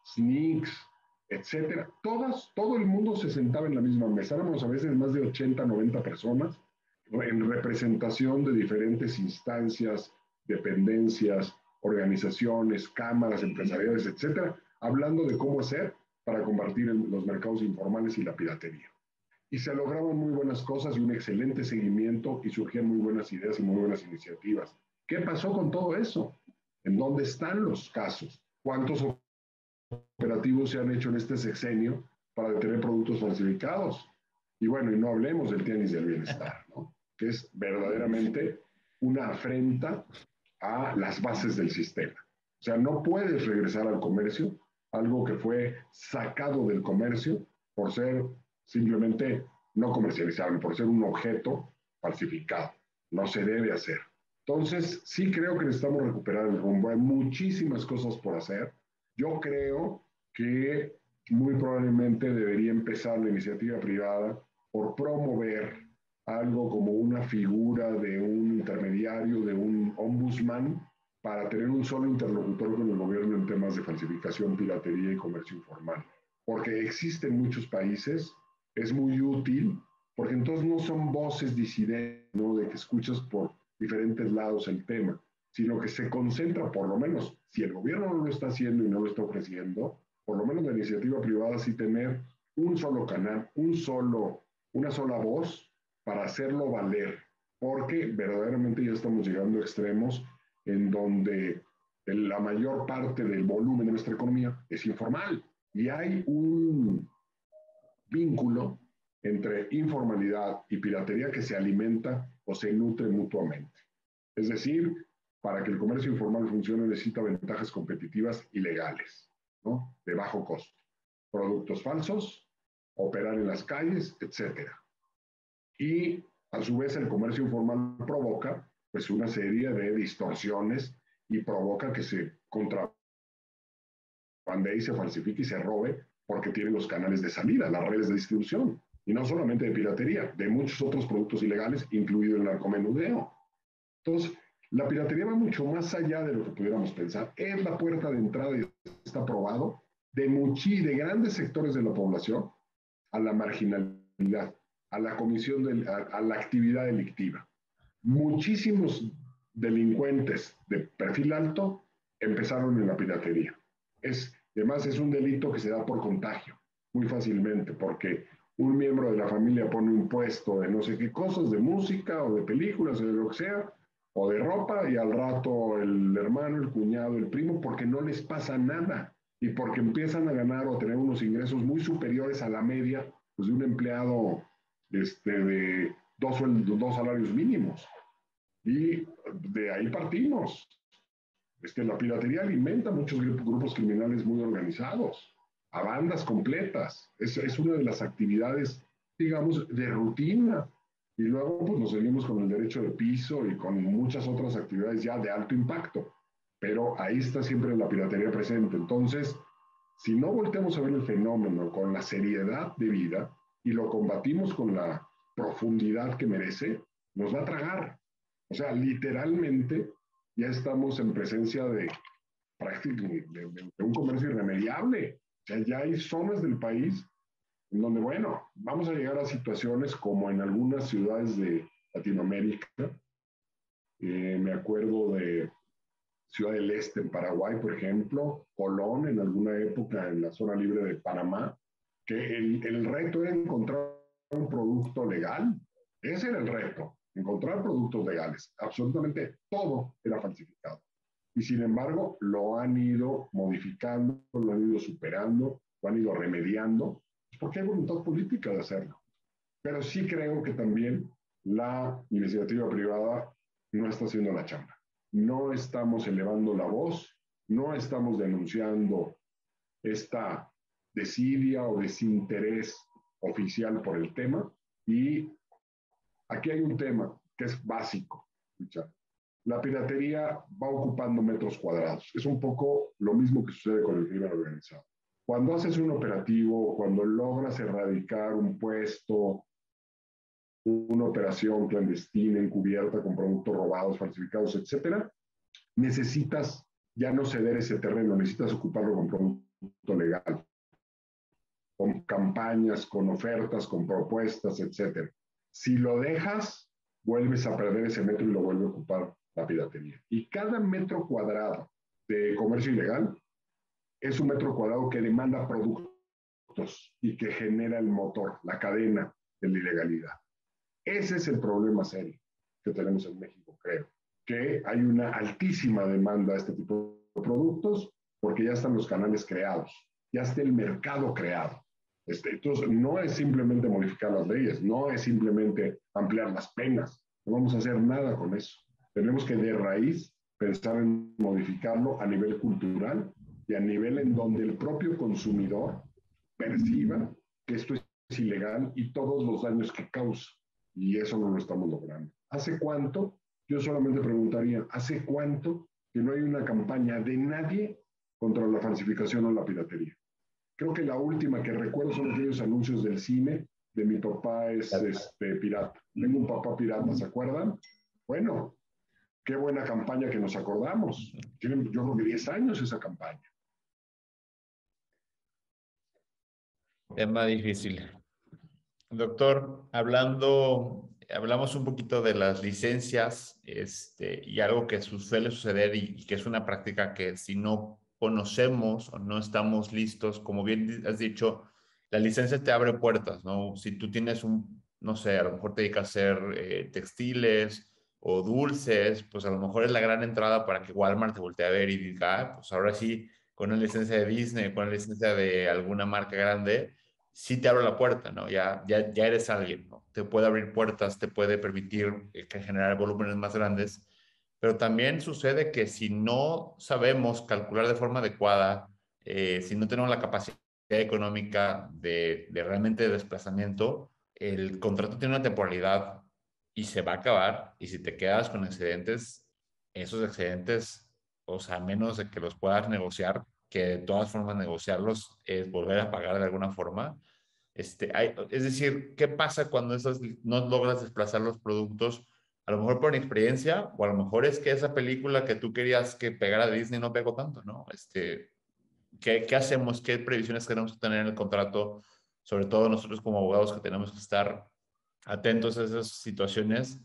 Speaker 2: SNICS, etcétera, todo el mundo se sentaba en la misma mesa. Éramos a veces más de 80, 90 personas en representación de diferentes instancias, dependencias, organizaciones, cámaras empresariales, etcétera, hablando de cómo hacer para combatir los mercados informales y la piratería. Y se lograban muy buenas cosas y un excelente seguimiento y surgían muy buenas ideas y muy buenas iniciativas. ¿Qué pasó con todo eso? ¿En dónde están los casos? ¿Cuántos operativos se han hecho en este sexenio para detener productos falsificados? Y bueno, y no hablemos del tianguis del bienestar, ¿no? Que es verdaderamente una afrenta a las bases del sistema. O sea, no puedes regresar al comercio, algo que fue sacado del comercio por ser simplemente no comercializable, por ser un objeto falsificado. No se debe hacer. Entonces, sí creo que necesitamos recuperar el rumbo. Hay muchísimas cosas por hacer. Yo creo que muy probablemente debería empezar la iniciativa privada por promover algo como una figura de un intermediario, de un ombudsman, para tener un solo interlocutor con el gobierno en temas de falsificación, piratería y comercio informal. Porque existe en muchos países, es muy útil, porque entonces no son voces disidentes, ¿no? De que escuchas por diferentes lados el tema, sino que se concentra, por lo menos, si el gobierno no lo está haciendo y no lo está ofreciendo, por lo menos la iniciativa privada sí tener un solo canal, una sola voz para hacerlo valer, porque verdaderamente ya estamos llegando a extremos en donde la mayor parte del volumen de nuestra economía es informal y hay un vínculo entre informalidad y piratería que se alimenta o se nutre mutuamente. Es decir, para que el comercio informal funcione necesita ventajas competitivas y legales, ¿no? De bajo costo. Productos falsos, operar en las calles, etcétera. Y a su vez el comercio informal provoca pues una serie de distorsiones y provoca que se contrabandee y se falsifique y se robe porque tiene los canales de salida, las redes de distribución. Y no solamente de piratería, de muchos otros productos ilegales, incluido el narcomenudeo. Entonces, la piratería va mucho más allá de lo que pudiéramos pensar. Es la puerta de entrada, y está probado, de grandes sectores de la población a la marginalidad, a la comisión, a la actividad delictiva. Muchísimos delincuentes de perfil alto empezaron en la piratería. Además, es un delito que se da por contagio, muy fácilmente, porque un miembro de la familia pone un puesto de no sé qué cosas, de música o de películas o de lo que sea, o de ropa y al rato el hermano, el cuñado, el primo, porque no les pasa nada y porque empiezan a ganar o a tener unos ingresos muy superiores a la media pues, de un empleado de dos salarios mínimos. Y de ahí partimos. La piratería alimenta muchos grupos criminales muy organizados, a bandas completas. Es una de las actividades, digamos, de rutina. Y luego pues, nos seguimos con el derecho de piso y con muchas otras actividades ya de alto impacto. Pero ahí está siempre la piratería presente. Entonces, si no volteamos a ver el fenómeno con la seriedad de vida y lo combatimos con la profundidad que merece, nos va a tragar. O sea, literalmente ya estamos en presencia de un comercio irremediable. O sea, ya hay zonas del país en donde, bueno, vamos a llegar a situaciones como en algunas ciudades de Latinoamérica. Me acuerdo de Ciudad del Este en Paraguay, por ejemplo, Colón en alguna época en la zona libre de Panamá, que el reto era encontrar un producto legal. Ese era el reto, encontrar productos legales. Absolutamente todo era falsificado. Y sin embargo, lo han ido modificando, lo han ido superando, lo han ido remediando, porque hay voluntad política de hacerlo. Pero sí creo que también la iniciativa privada no está haciendo la chamba. No estamos elevando la voz, no estamos denunciando esta desidia o desinterés oficial por el tema. Y aquí hay un tema que es básico. La piratería va ocupando metros cuadrados. Es un poco lo mismo que sucede con el crimen organizado. Cuando haces un operativo, cuando logras erradicar un puesto, una operación clandestina, encubierta, con productos robados, falsificados, etcétera, necesitas ya no ceder ese terreno, necesitas ocuparlo con producto legal, con campañas, con ofertas, con propuestas, etcétera. Si lo dejas, vuelves a perder ese metro y lo vuelve a ocupar la piratería. Y cada metro cuadrado de comercio ilegal es un metro cuadrado que demanda productos y que genera el motor, la cadena de la ilegalidad. Ese es el problema serio que tenemos en México, creo, que hay una altísima demanda de este tipo de productos porque ya están los canales creados, ya está el mercado creado. Entonces, no es simplemente modificar las leyes, no es simplemente ampliar las penas, no vamos a hacer nada con eso. Tenemos que de raíz pensar en modificarlo a nivel cultural y a nivel en donde el propio consumidor perciba que esto es ilegal y todos los daños que causa. Y eso no lo estamos logrando. ¿Hace cuánto? Yo solamente preguntaría, ¿hace cuánto que no hay una campaña de nadie contra la falsificación o la piratería? Creo que la última que recuerdo son aquellos anuncios del cine de mi papá es pirata. Tengo un papá pirata, ¿se acuerdan? Bueno, qué buena campaña que nos acordamos. Tienen, yo creo que 10 años esa campaña.
Speaker 1: Tema difícil. Doctor, hablamos un poquito de las licencias, y algo que suele suceder y que es una práctica que si no conocemos o no estamos listos, como bien has dicho, la licencia te abre puertas, ¿no? Si tú tienes no sé, a lo mejor te dedicas a hacer textiles o dulces, pues a lo mejor es la gran entrada para que Walmart te voltee a ver y diga, ah, pues ahora sí, con una licencia de Disney, con una licencia de alguna marca grande sí te abre la puerta, ¿no? Ya eres alguien, ¿no? Te puede abrir puertas, te puede permitir que generar volúmenes más grandes, pero también sucede que si no sabemos calcular de forma adecuada, si no tenemos la capacidad económica de realmente de desplazamiento, el contrato tiene una temporalidad y se va a acabar, y si te quedas con excedentes, esos excedentes, o sea, a menos de que los puedas negociar, que de todas formas negociarlos es volver a pagar de alguna forma, es decir, ¿qué pasa cuando no logras desplazar los productos? A lo mejor por inexperiencia, o a lo mejor es que esa película que tú querías que pegara de Disney no pegó tanto, ¿no? ¿Qué hacemos? ¿Qué previsiones tenemos que tener en el contrato? Sobre todo nosotros como abogados que tenemos que estar atentos a esas situaciones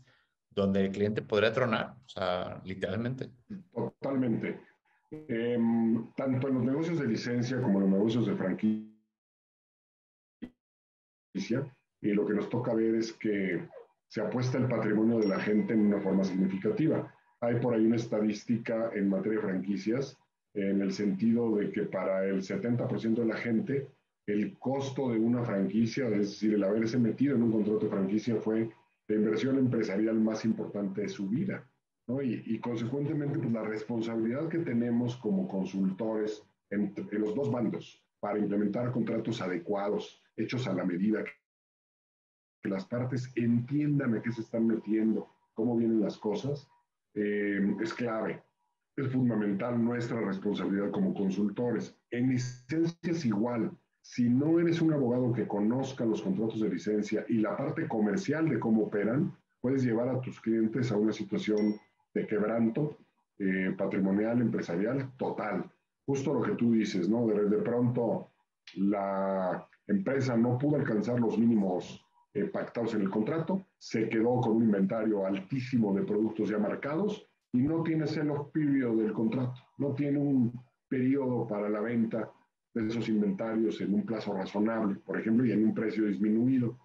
Speaker 1: donde el cliente podría tronar, o sea, literalmente.
Speaker 2: Totalmente. Tanto en los negocios de licencia como en los negocios de franquicia, y lo que nos toca ver es que se apuesta el patrimonio de la gente en una forma significativa. hay por ahí una estadística en materia de franquicias, en el sentido de que para el 70% de la gente, el costo de una franquicia, es decir, el haberse metido en un contrato de franquicia, fue la inversión empresarial más importante de su vida, ¿no? Y consecuentemente, pues la responsabilidad que tenemos como consultores en los dos bandos para implementar contratos adecuados, hechos a la medida, que las partes entiendan a qué se están metiendo, cómo vienen las cosas, es clave. Es fundamental nuestra responsabilidad como consultores. En licencia es igual. Si no eres un abogado que conozca los contratos de licencia y la parte comercial de cómo operan, puedes llevar a tus clientes a una situación de quebranto patrimonial, empresarial, total. Justo lo que tú dices, ¿no? De pronto la empresa no pudo alcanzar los mínimos pactados en el contrato, se quedó con un inventario altísimo de productos ya marcados y no tiene sell-off period del contrato, no tiene un periodo para la venta de esos inventarios en un plazo razonable, por ejemplo, y en un precio disminuido.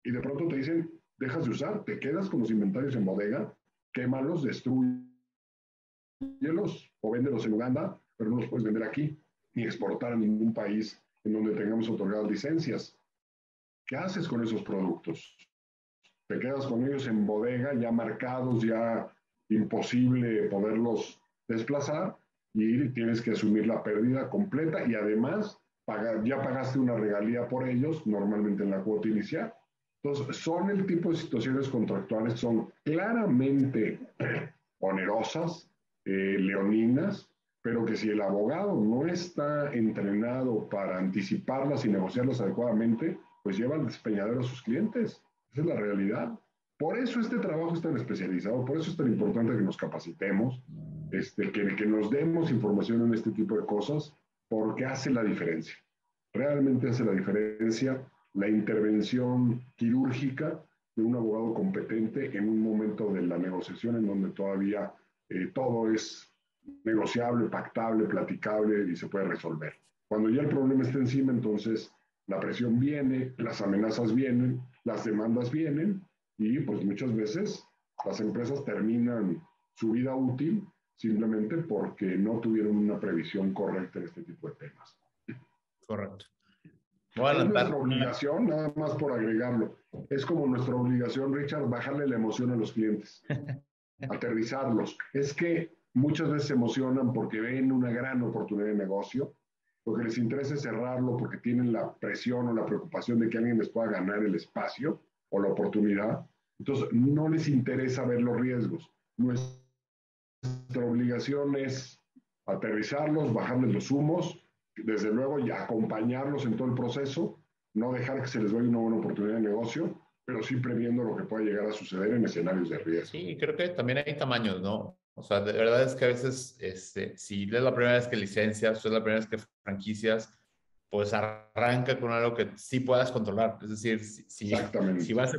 Speaker 2: Y de pronto te dicen, dejas de usar, te quedas con los inventarios en bodega, quémalos, destrúyelos o véndelos en Uganda, pero no los puedes vender aquí ni exportar a ningún país en donde tengamos otorgadas licencias. ¿Qué haces con esos productos? Te quedas con ellos en bodega, ya marcados, ya imposible poderlos desplazar y tienes que asumir la pérdida completa y además ya pagaste una regalía por ellos, normalmente en la cuota inicial. Entonces, son el tipo de situaciones contractuales, son claramente onerosas, leoninas, pero que si el abogado no está entrenado para anticiparlas y negociarlas adecuadamente, pues lleva al despeñadero a sus clientes. Esa es la realidad. Por eso este trabajo es tan especializado, por eso es tan importante que nos capacitemos, que nos demos información en este tipo de cosas, porque hace la diferencia. Realmente hace la diferencia la intervención quirúrgica de un abogado competente en un momento de la negociación en donde todavía todo es negociable, pactable, platicable y se puede resolver. Cuando ya el problema está encima, entonces la presión viene, las amenazas vienen, las demandas vienen y pues muchas veces las empresas terminan su vida útil simplemente porque no tuvieron una previsión correcta en este tipo de temas.
Speaker 1: Correcto.
Speaker 2: Es nuestra obligación, nada más por agregarlo, es como nuestra obligación, Richard, bajarle la emoción a los clientes, aterrizarlos. Es que muchas veces se emocionan porque ven una gran oportunidad de negocio, porque les interesa cerrarlo, porque tienen la presión o la preocupación de que alguien les pueda ganar el espacio o la oportunidad. Entonces, no les interesa ver los riesgos. Nuestra obligación es aterrizarlos, bajarles los humos, desde luego y acompañarlos en todo el proceso, no dejar que se les vaya una buena oportunidad de negocio, pero sí previendo lo que pueda llegar a suceder en escenarios de riesgo.
Speaker 1: Sí, creo que también hay tamaños, ¿no? O sea, de verdad es que a veces, si es la primera vez que licencias o es la primera vez que franquicias, pues arranca con algo que sí puedas controlar. Es decir, si vas a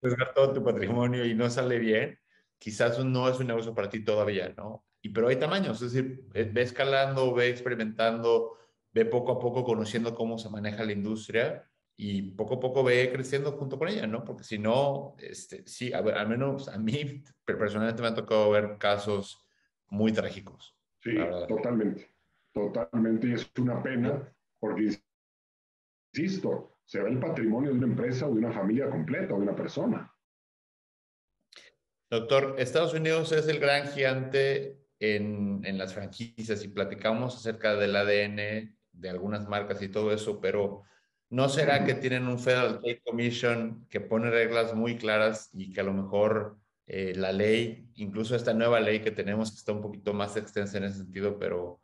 Speaker 1: arriesgar todo tu patrimonio y no sale bien, quizás no es un negocio para ti todavía, ¿no? Pero hay tamaños, es decir, ve escalando, ve experimentando, ve poco a poco conociendo cómo se maneja la industria y poco a poco ve creciendo junto con ella, ¿no? Porque si no, sí, a ver, al menos a mí personalmente me ha tocado ver casos muy trágicos,
Speaker 2: Sí,
Speaker 1: la verdad.
Speaker 2: totalmente, totalmente, y es una pena porque, insisto, se ve el patrimonio de una empresa o de una familia completa o de una persona.
Speaker 1: Doctor, Estados Unidos es el gran gigante en las franquicias y platicamos acerca del ADN de algunas marcas y todo eso, pero ¿no será que tienen un Federal Trade Commission que pone reglas muy claras y que a lo mejor la ley, incluso esta nueva ley que tenemos que está un poquito más extensa en ese sentido, pero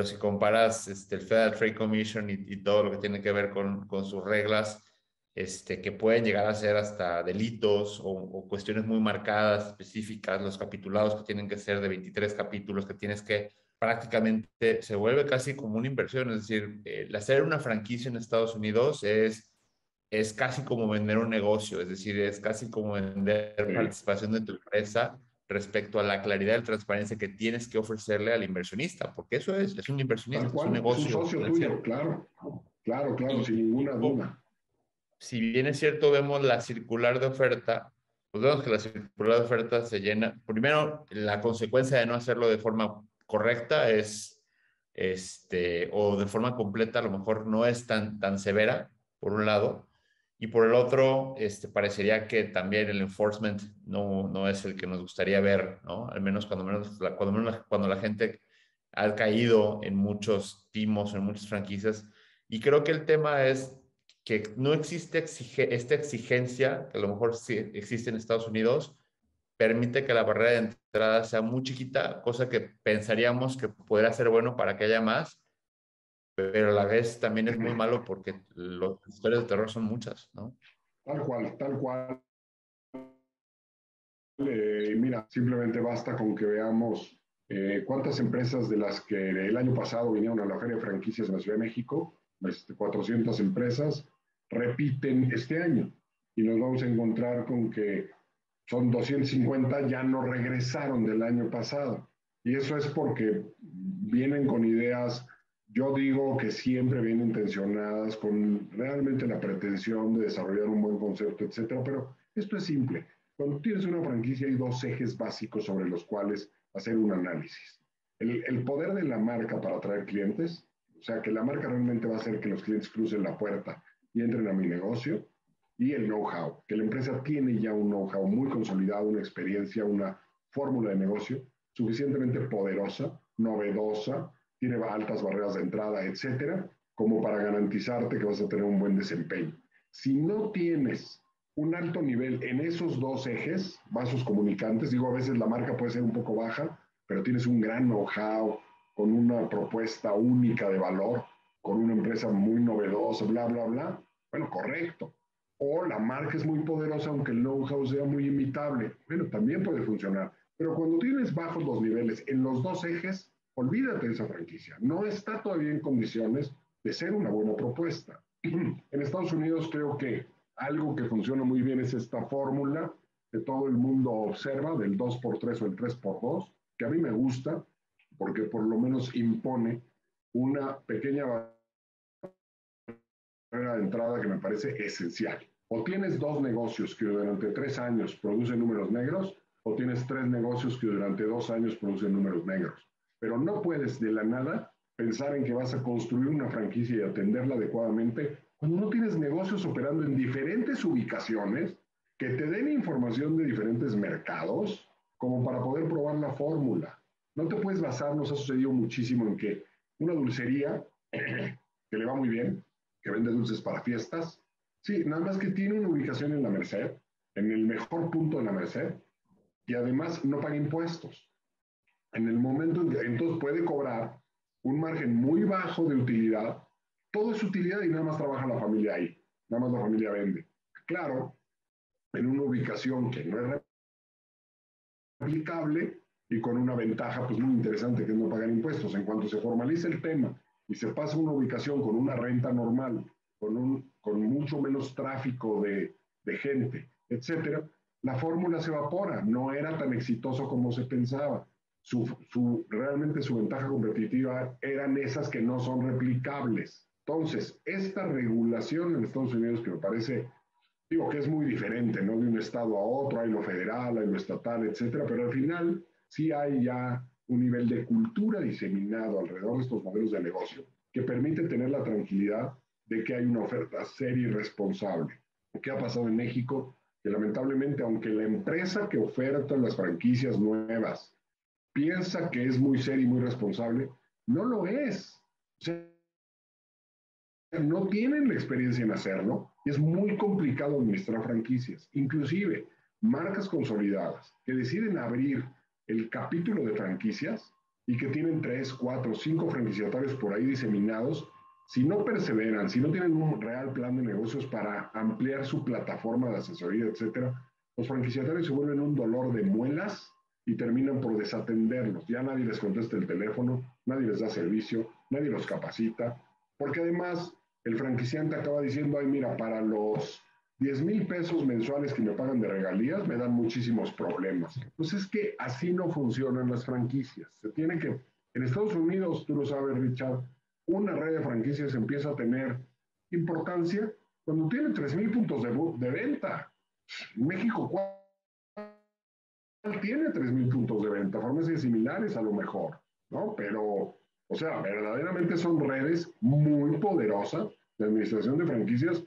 Speaker 1: si comparas el Federal Trade Commission y todo lo que tiene que ver con sus reglas, que pueden llegar a ser hasta delitos o cuestiones muy marcadas, específicas, los capitulados que tienen que ser de 23 capítulos, que tienes que prácticamente, se vuelve casi como una inversión, es decir, el hacer una franquicia en Estados Unidos es casi como vender un negocio, es decir, es casi como vender participación de tu empresa respecto a la claridad y transparencia que tienes que ofrecerle al inversionista, porque eso es un inversionista,
Speaker 2: Tal cual,
Speaker 1: es un
Speaker 2: es un
Speaker 1: negocio
Speaker 2: socio
Speaker 1: financiero.
Speaker 2: tuyo, claro, claro,
Speaker 1: Y,
Speaker 2: sin ninguna duda.
Speaker 1: si bien es cierto, vemos la circular de oferta, Pues vemos que la circular de oferta se llena. Primero, la consecuencia de no hacerlo de forma correcta es, o de forma completa, a lo mejor no es tan severa, por un lado, y por el otro, parecería que también el enforcement no es el que nos gustaría ver, ¿no? Al menos cuando la gente ha caído en muchos timos, en muchas franquicias. Y creo que el tema es que no existe esta exigencia, que a lo mejor sí existe en Estados Unidos, permite que la barrera de entrada sea muy chiquita, cosa que pensaríamos que podría ser bueno para que haya más, pero a la vez también es muy malo porque las historias de terror son muchas, ¿no?
Speaker 2: Tal cual, tal cual. Mira, simplemente basta con que veamos cuántas empresas de las que el año pasado vinieron a la Feria de Franquicias en la Ciudad de México, 400 empresas, repiten este año. Y nos vamos a encontrar con que son 250, ya no regresaron del año pasado. Y eso es porque vienen con ideas, yo digo que siempre bien intencionadas, con realmente la pretensión de desarrollar un buen concepto, etcétera. Pero esto es simple. Cuando tienes una franquicia hay dos ejes básicos sobre los cuales hacer un análisis. El poder de la marca para atraer clientes, o sea, que la marca realmente va a hacer que los clientes crucen la puerta y entren a mi negocio, y el know-how, que la empresa tiene ya un know-how muy consolidado, una experiencia, una fórmula de negocio suficientemente poderosa, novedosa, tiene altas barreras de entrada, etcétera, como para garantizarte que vas a tener un buen desempeño. Si no tienes un alto nivel en esos dos ejes, vasos comunicantes, digo, a veces la marca puede ser un poco baja, pero tienes un gran know-how, con una propuesta única de valor, con una empresa muy novedosa, bla, bla, bla, bueno, correcto. O la marca es muy poderosa, aunque el know-how sea muy imitable. Bueno, también puede funcionar. Pero cuando tienes bajos los niveles en los dos ejes, olvídate de esa franquicia. No está todavía en condiciones de ser una buena propuesta. En Estados Unidos creo que algo que funciona muy bien es esta fórmula que todo el mundo observa del 2x3 o el 3x2, que a mí me gusta porque por lo menos impone una pequeña barrera de entrada que me parece esencial. O tienes dos negocios que durante 3 años producen números negros, o tienes tres negocios que durante 2 años producen números negros. Pero no puedes de la nada pensar en que vas a construir una franquicia y atenderla adecuadamente cuando no tienes negocios operando en diferentes ubicaciones que te den información de diferentes mercados como para poder probar la fórmula. No te puedes basar, nos ha sucedido muchísimo en que una dulcería que le va muy bien, que vende dulces para fiestas. Sí, nada más que tiene una ubicación en la Merced, en el mejor punto de la Merced, y además no paga impuestos. En el momento en que entonces puede cobrar un margen muy bajo de utilidad, todo es utilidad y nada más trabaja la familia ahí, nada más la familia vende. Claro, en una ubicación que no es replicable y con una ventaja pues muy interesante que es no pagar impuestos. En cuanto se formalice el tema y se pasa a una ubicación con una renta normal, con mucho menos tráfico de gente, etcétera, la fórmula se evapora. No era tan exitoso como se pensaba. Realmente su ventaja competitiva eran esas que no son replicables. Entonces, esta regulación en Estados Unidos, que me parece, digo que es muy diferente, ¿no? De un estado a otro, hay lo federal, hay lo estatal, etcétera, pero al final sí hay ya un nivel de cultura diseminado alrededor de estos modelos de negocio que permite tener la tranquilidad de que hay una oferta seria y responsable. ¿Qué ha pasado en México? Que lamentablemente, aunque la empresa que oferta las franquicias nuevas piensa que es muy seria y muy responsable, no lo es. O sea, no tienen la experiencia en hacerlo y es muy complicado administrar franquicias. Inclusive, marcas consolidadas que deciden abrir el capítulo de franquicias y que tienen 3, 4, 5 franquiciatarios por ahí diseminados, si no perseveran, si no tienen un real plan de negocios para ampliar su plataforma de asesoría, etcétera, los franquiciatarios se vuelven un dolor de muelas y terminan por desatenderlos. Ya nadie les contesta el teléfono, nadie les da servicio, nadie los capacita, porque además el franquiciante acaba diciendo, ay, mira, para los 10,000 pesos mensuales que me pagan de regalías, me dan muchísimos problemas. Pues es que así no funcionan las franquicias. Se tiene que, en Estados Unidos, tú lo sabes, Richard, una red de franquicias empieza a tener importancia cuando tiene 3,000 puntos de venta. En México, tiene 3,000 puntos de venta, farmacias similares a lo mejor, ¿no? Pero, o sea, verdaderamente son redes muy poderosas de administración de franquicias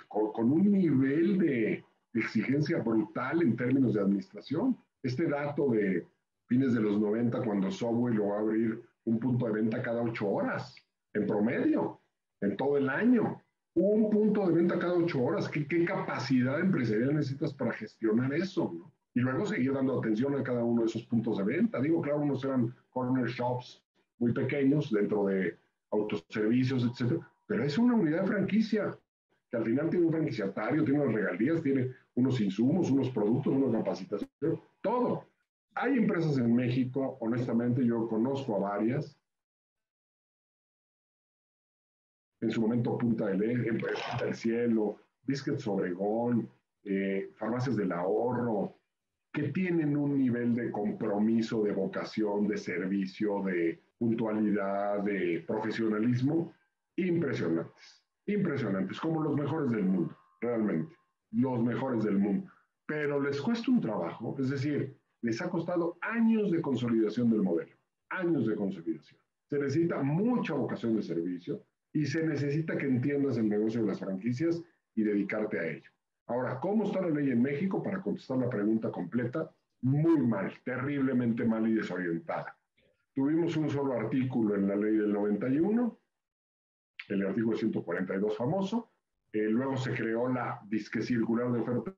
Speaker 2: con un nivel de exigencia brutal en términos de administración. Este dato de fines de los 90, cuando Subway lo va a abrir un punto de venta cada 8 horas, en promedio, en todo el año. Un punto de venta cada 8 horas. ¿Qué capacidad empresarial necesitas para gestionar eso, ¿no? Y luego seguir dando atención a cada uno de esos puntos de venta. Digo, claro, unos eran corner shops muy pequeños dentro de autoservicios, etcétera, pero es una unidad de franquicia que al final tiene un franquiciatario, tiene unas regalías, tiene unos insumos, unos productos, una capacitación, todo. Hay empresas en México, honestamente, yo conozco a varias, en su momento Punta del Cielo, Biscuits Obregón, Farmacias del Ahorro, que tienen un nivel de compromiso, de vocación, de servicio, de puntualidad, de profesionalismo impresionantes, impresionantes, como los mejores del mundo, realmente, los mejores del mundo. Pero les cuesta un trabajo, es decir, les ha costado años de consolidación del modelo, años de consolidación. Se necesita mucha vocación de servicio y se necesita que entiendas el negocio de las franquicias y dedicarte a ello. Ahora, ¿cómo está la ley en México? Para contestar la pregunta completa, muy mal, terriblemente mal y desorientada. Tuvimos un solo artículo en la ley del 91, el artículo 142 famoso, luego se creó la disque circular de oferta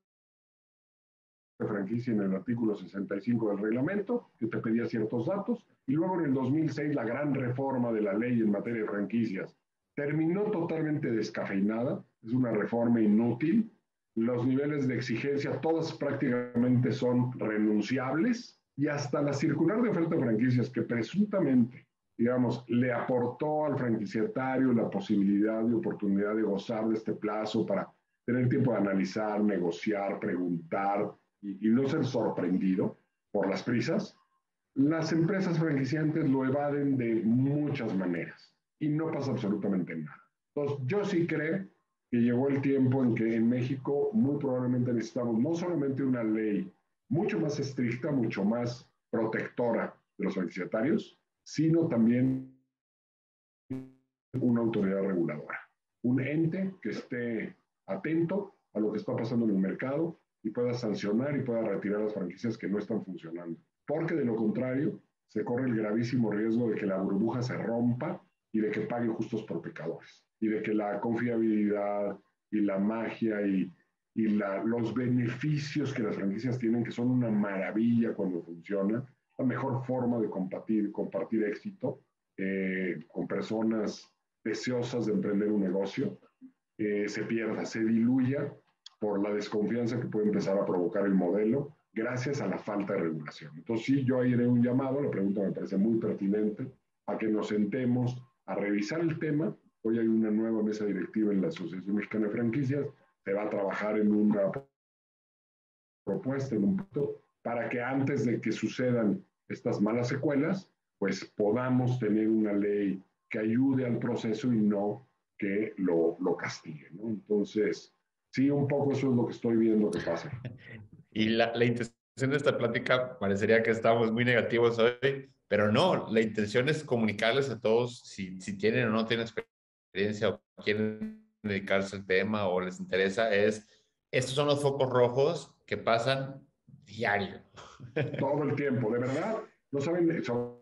Speaker 2: de franquicia en el artículo 65 del reglamento, que te pedía ciertos datos, y luego en el 2006 la gran reforma de la ley en materia de franquicias terminó totalmente descafeinada, es una reforma inútil, los niveles de exigencia todas prácticamente son renunciables, y hasta la circular de oferta de franquicias que presuntamente, digamos, le aportó al franquiciatario la posibilidad y oportunidad de gozar de este plazo para tener tiempo de analizar, negociar, preguntar, y no ser sorprendido por las prisas, las empresas franquiciantes lo evaden de muchas maneras y no pasa absolutamente nada. Entonces, yo sí creo que llegó el tiempo en que en México muy probablemente necesitamos no solamente una ley mucho más estricta, mucho más protectora de los franquiciatarios, sino también una autoridad reguladora, un ente que esté atento a lo que está pasando en el mercado y pueda sancionar y pueda retirar las franquicias que no están funcionando. Porque de lo contrario, se corre el gravísimo riesgo de que la burbuja se rompa y de que paguen justos por pecadores. Y de que la confiabilidad y la magia los beneficios que las franquicias tienen, que son una maravilla cuando funcionan, la mejor forma de compartir éxito con personas deseosas de emprender un negocio, se pierda, se diluya por la desconfianza que puede empezar a provocar el modelo gracias a la falta de regulación. Entonces, sí, yo ahí haré un llamado, la pregunta me parece muy pertinente, a que nos sentemos a revisar el tema. Hoy hay una nueva mesa directiva en la Asociación Mexicana de Franquicias, se va a trabajar en una propuesta, en un punto, para que antes de que sucedan estas malas secuelas, pues podamos tener una ley que ayude al proceso y no que lo castigue, ¿no? Entonces, sí, un poco eso es lo que estoy viendo que pasa.
Speaker 1: Y la intención de esta plática parecería que estamos muy negativos hoy, pero no, la intención es comunicarles a todos si tienen o no tienen experiencia o quieren dedicarse al tema o les interesa, estos son los focos rojos que pasan diario.
Speaker 2: Todo el tiempo, de verdad, no saben, sobre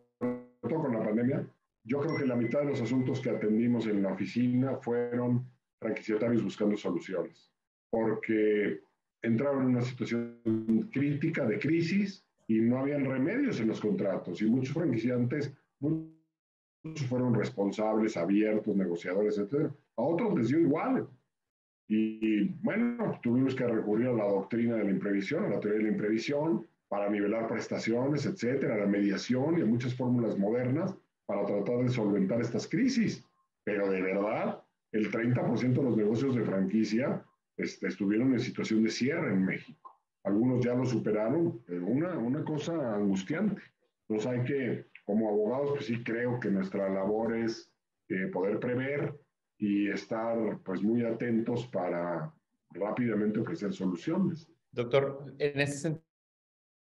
Speaker 2: todo con la pandemia, yo creo que la mitad de los asuntos que atendimos en la oficina fueron franquiciatarios buscando soluciones, porque entraron en una situación crítica de crisis y no habían remedios en los contratos y muchos franquiciantes, muchos fueron responsables, abiertos, negociadores, etcétera. A otros les dio igual. Y bueno, tuvimos que recurrir a la doctrina de la imprevisión, a la teoría de la imprevisión, para nivelar prestaciones, etcétera, a la mediación y a muchas fórmulas modernas para tratar de solventar estas crisis. Pero de verdad, el 30% de los negocios de franquicia estuvieron en situación de cierre en México. Algunos ya lo superaron, pero una cosa angustiante. Entonces hay que, como abogados, pues sí creo que nuestra labor es poder prever y estar pues muy atentos para rápidamente ofrecer soluciones.
Speaker 1: Doctor, en ese sentido,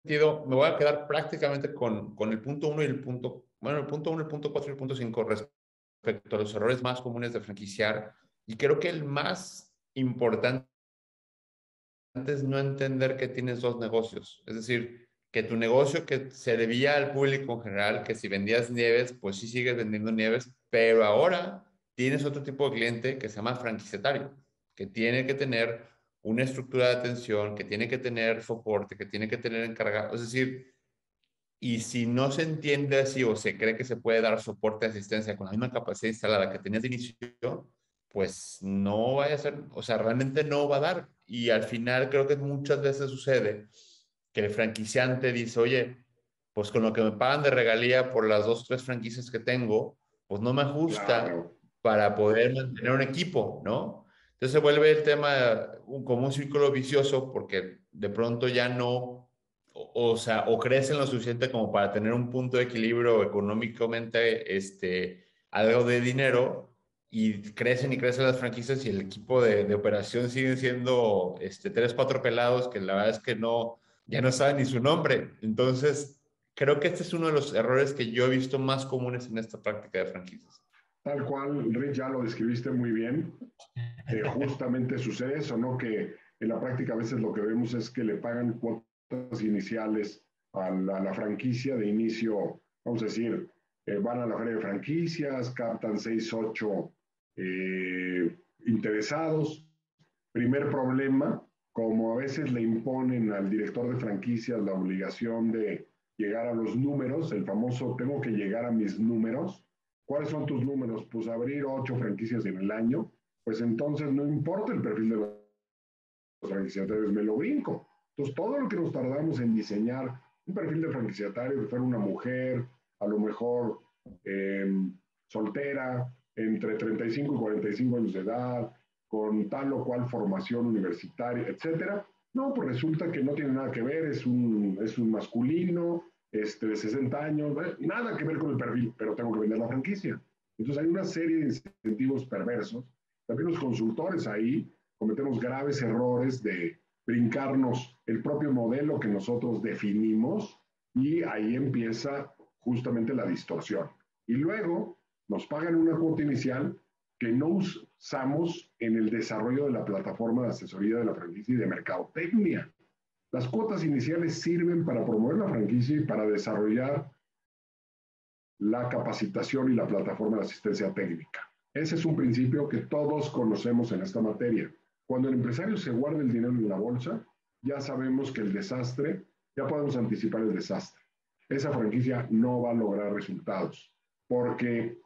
Speaker 1: sentido, me voy a quedar prácticamente con el punto 1 y el punto, bueno, el punto 1, el punto 4 y el punto 5 respecto a los errores más comunes de franquiciar. Y creo que el más importante es no entender que tienes dos negocios. Es decir, que tu negocio que se debía al público en general, que si vendías nieves, pues sí sigues vendiendo nieves, pero ahora tienes otro tipo de cliente que se llama franquiciatario, que tiene que tener una estructura de atención, que tiene que tener soporte, que tiene que tener encargado. Es decir, y si no se entiende así o se cree que se puede dar soporte de asistencia con la misma capacidad instalada que tenías de inicio, pues no vaya a ser, o sea, realmente no va a dar. Y al final creo que muchas veces sucede que el franquiciante dice, oye, pues con lo que me pagan de regalía por las 2 o 3 franquicias que tengo, pues no me ajusta
Speaker 2: Claro,
Speaker 1: para poder mantener un equipo, ¿no? Entonces se vuelve el tema como un círculo vicioso porque de pronto ya no, o sea, o crecen lo suficiente como para tener un punto de equilibrio económicamente, algo de dinero, y crecen las franquicias y el equipo de operación siguen siendo 3, 4 pelados que la verdad es que no, ya no saben ni su nombre. Entonces, creo que este es uno de los errores que yo he visto más comunes en esta práctica de franquicias.
Speaker 2: tal cual, Rich, ya lo describiste muy bien. Justamente sucede eso, ¿no? Que en la práctica a veces lo que vemos es que le pagan cuotas iniciales a la franquicia de inicio, vamos a decir, van a la feria de franquicias, captan 6, 8 interesados. Primer problema, como a veces le imponen al director de franquicias la obligación de llegar a los números, el famoso tengo que llegar a mis números. ¿Cuáles son tus números? Pues abrir 8 franquicias en el año, pues entonces no importa el perfil de los franquiciatarios, me lo brinco. Entonces, todo lo que nos tardamos en diseñar un perfil de franquiciatario, que fuera una mujer, a lo mejor eh, soltera, entre 35 y 45 años de edad, con tal o cual formación universitaria, etcétera. No, pues resulta que no tiene nada que ver, es un masculino de 60 años, nada que ver con el perfil, pero tengo que vender la franquicia. Entonces hay una serie de incentivos perversos. También los consultores ahí cometemos graves errores de brincarnos el propio modelo que nosotros definimos y ahí empieza justamente la distorsión. Y luego nos pagan una cuota inicial que no usamos en el desarrollo de la plataforma de asesoría de la franquicia y de mercadotecnia. Las cuotas iniciales sirven para promover la franquicia y para desarrollar la capacitación y la plataforma de asistencia técnica. Ese es un principio que todos conocemos en esta materia. Cuando el empresario se guarda el dinero en la bolsa, ya sabemos que el desastre, ya podemos anticipar el desastre. Esa franquicia no va a lograr resultados, porque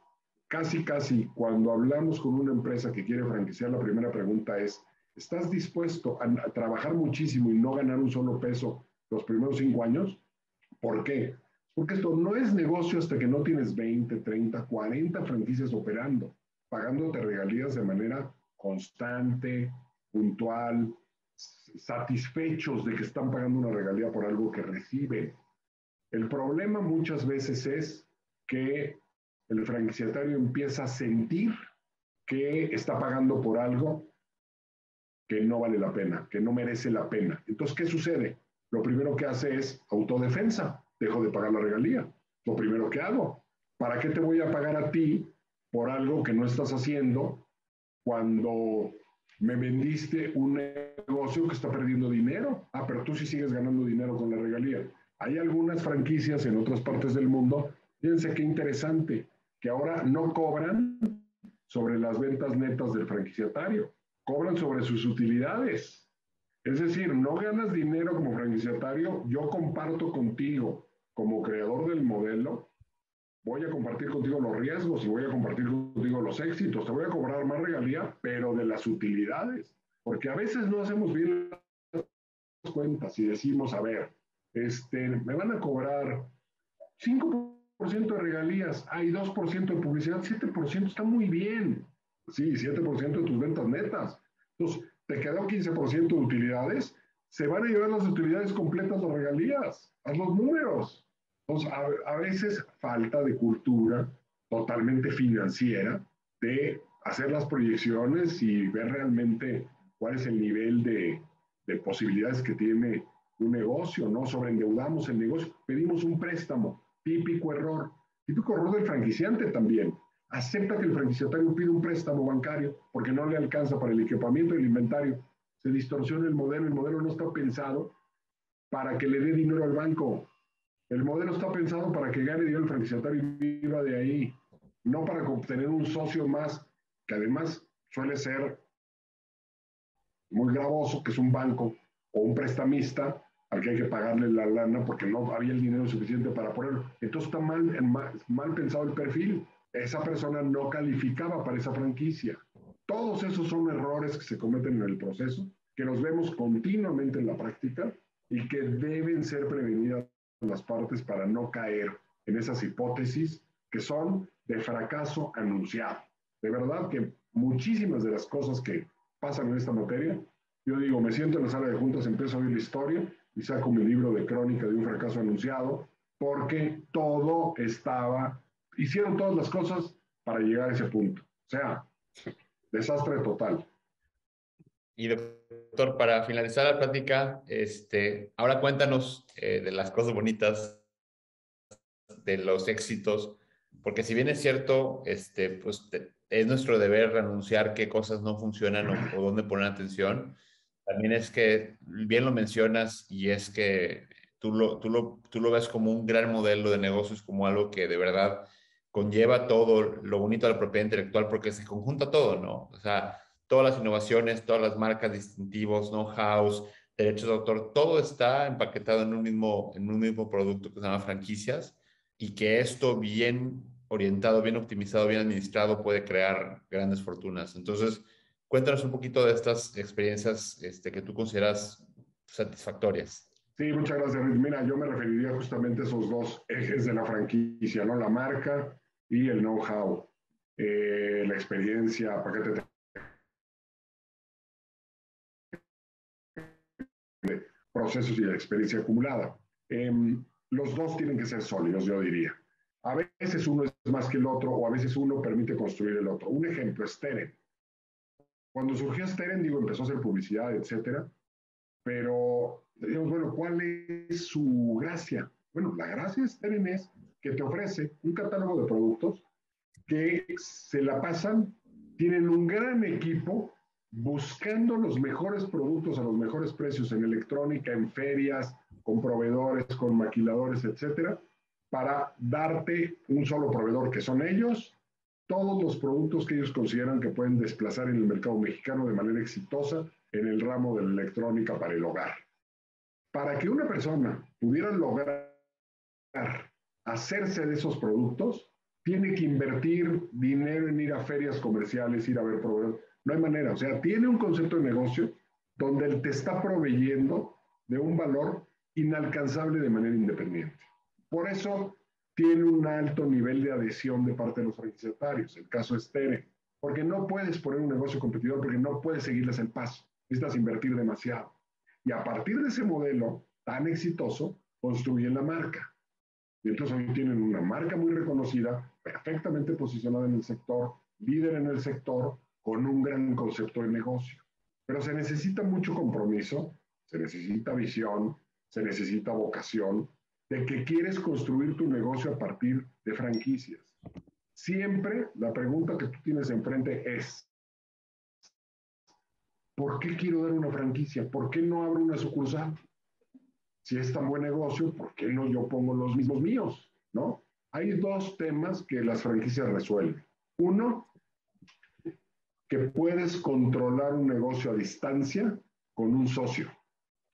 Speaker 2: casi cuando hablamos con una empresa que quiere franquiciar, la primera pregunta es, ¿estás dispuesto a trabajar muchísimo y no ganar un solo peso los primeros 5 años? ¿Por qué? Porque esto no es negocio hasta que no tienes 20, 30, 40 franquicias operando, pagándote regalías de manera constante, puntual, satisfechos de que están pagando una regalía por algo que reciben. El problema muchas veces es que el franquiciatario empieza a sentir que está pagando por algo que no vale la pena, que no merece la pena. Entonces, ¿qué sucede? Lo primero que hace es autodefensa. Dejo de pagar la regalía. Lo primero que hago. ¿Para qué te voy a pagar a ti por algo que no estás haciendo cuando me vendiste un negocio que está perdiendo dinero? Ah, pero tú sí sigues ganando dinero con la regalía. Hay algunas franquicias en otras partes del mundo, fíjense qué interesante, que ahora no cobran sobre las ventas netas del franquiciatario, cobran sobre sus utilidades. Es decir, no ganas dinero como franquiciatario, yo comparto contigo como creador del modelo, voy a compartir contigo los riesgos y voy a compartir contigo los éxitos, te voy a cobrar más regalía, pero de las utilidades, porque a veces no hacemos bien las cuentas y decimos, a ver, me van a cobrar 5% de regalías, hay 2% de publicidad, 7% está muy bien. Sí, 7% de tus ventas netas. Entonces, te quedó 15% de utilidades, se van a llevar las utilidades completas de regalías. Haz los números. Entonces, a veces falta de cultura totalmente financiera de hacer las proyecciones y ver realmente cuál es el nivel de posibilidades que tiene un negocio, ¿no? Sobreendeudamos el negocio, pedimos un préstamo, típico error del franquiciante también. Acepta que el franquiciatario pide un préstamo bancario porque no le alcanza para el equipamiento y el inventario. Se distorsiona el modelo no está pensado para que le dé dinero al banco. El modelo está pensado para que gane dinero el franquiciatario y viva de ahí, no para obtener un socio más, que además suele ser muy gravoso, que es un banco o un prestamista al que hay que pagarle la lana porque no había el dinero suficiente para ponerlo. Entonces está mal pensado el perfil. Esa persona no calificaba para esa franquicia. Todos esos son errores que se cometen en el proceso, que los vemos continuamente en la práctica y que deben ser prevenidas las partes para no caer en esas hipótesis que son de fracaso anunciado. De verdad que muchísimas de las cosas que pasan en esta materia, yo digo, me siento en la sala de juntas, empiezo a oír la historia y saco mi libro de crónica de un fracaso anunciado, porque todo estaba, hicieron todas las cosas para llegar a ese punto. O sea, desastre total.
Speaker 1: Y doctor, para finalizar la plática, ahora cuéntanos de las cosas bonitas, de los éxitos, porque si bien es cierto, pues es nuestro deber anunciar qué cosas no funcionan o dónde poner atención, también es que, bien lo mencionas, y es que tú lo ves como un gran modelo de negocios, como algo que de verdad conlleva todo lo bonito de la propiedad intelectual, porque se conjunta todo, ¿no? O sea, todas las innovaciones, todas las marcas distintivos, know-hows, derechos de autor, todo está empaquetado en un mismo producto que se llama franquicias, y que esto bien orientado, bien optimizado, bien administrado puede crear grandes fortunas. Entonces, cuéntanos un poquito de estas experiencias que tú consideras satisfactorias.
Speaker 2: Sí, muchas gracias, Rick. Mira, yo me referiría justamente a esos dos ejes de la franquicia, ¿no? La marca y el know-how, la experiencia, paquete de procesos y la experiencia acumulada. Los dos tienen que ser sólidos, yo diría. A veces uno es más que el otro o a veces uno permite construir el otro. Un ejemplo, Steren. Cuando surgió Steren, digo, empezó a hacer publicidad, etcétera, pero digamos, bueno, ¿cuál es su gracia? Bueno, la gracia de Steren es que te ofrece un catálogo de productos que se la pasan, tienen un gran equipo buscando los mejores productos a los mejores precios en electrónica, en ferias, con proveedores, con maquiladores, etcétera, para darte un solo proveedor que son ellos, todos los productos que ellos consideran que pueden desplazar en el mercado mexicano de manera exitosa en el ramo de la electrónica para el hogar. Para que una persona pudiera lograr hacerse de esos productos, tiene que invertir dinero en ir a ferias comerciales, ir a ver proveedores. No hay manera. O sea, tiene un concepto de negocio donde él te está proveyendo de un valor inalcanzable de manera independiente. Por eso tiene un alto nivel de adhesión de parte de los franquiciatarios. El caso es Tere. Porque no puedes poner un negocio competidor porque no puedes seguirles el paso. Necesitas invertir demasiado. Y a partir de ese modelo tan exitoso, construyen la marca. Y entonces hoy tienen una marca muy reconocida, perfectamente posicionada en el sector, líder en el sector, con un gran concepto de negocio. Pero se necesita mucho compromiso, se necesita visión, se necesita vocación de que quieres construir tu negocio a partir de franquicias. Siempre la pregunta que tú tienes enfrente es, ¿por qué quiero dar una franquicia? ¿Por qué no abro una sucursal? Si es tan buen negocio, ¿por qué no yo pongo los mismos míos? ¿No? Hay dos temas que las franquicias resuelven. Uno, que puedes controlar un negocio a distancia con un socio,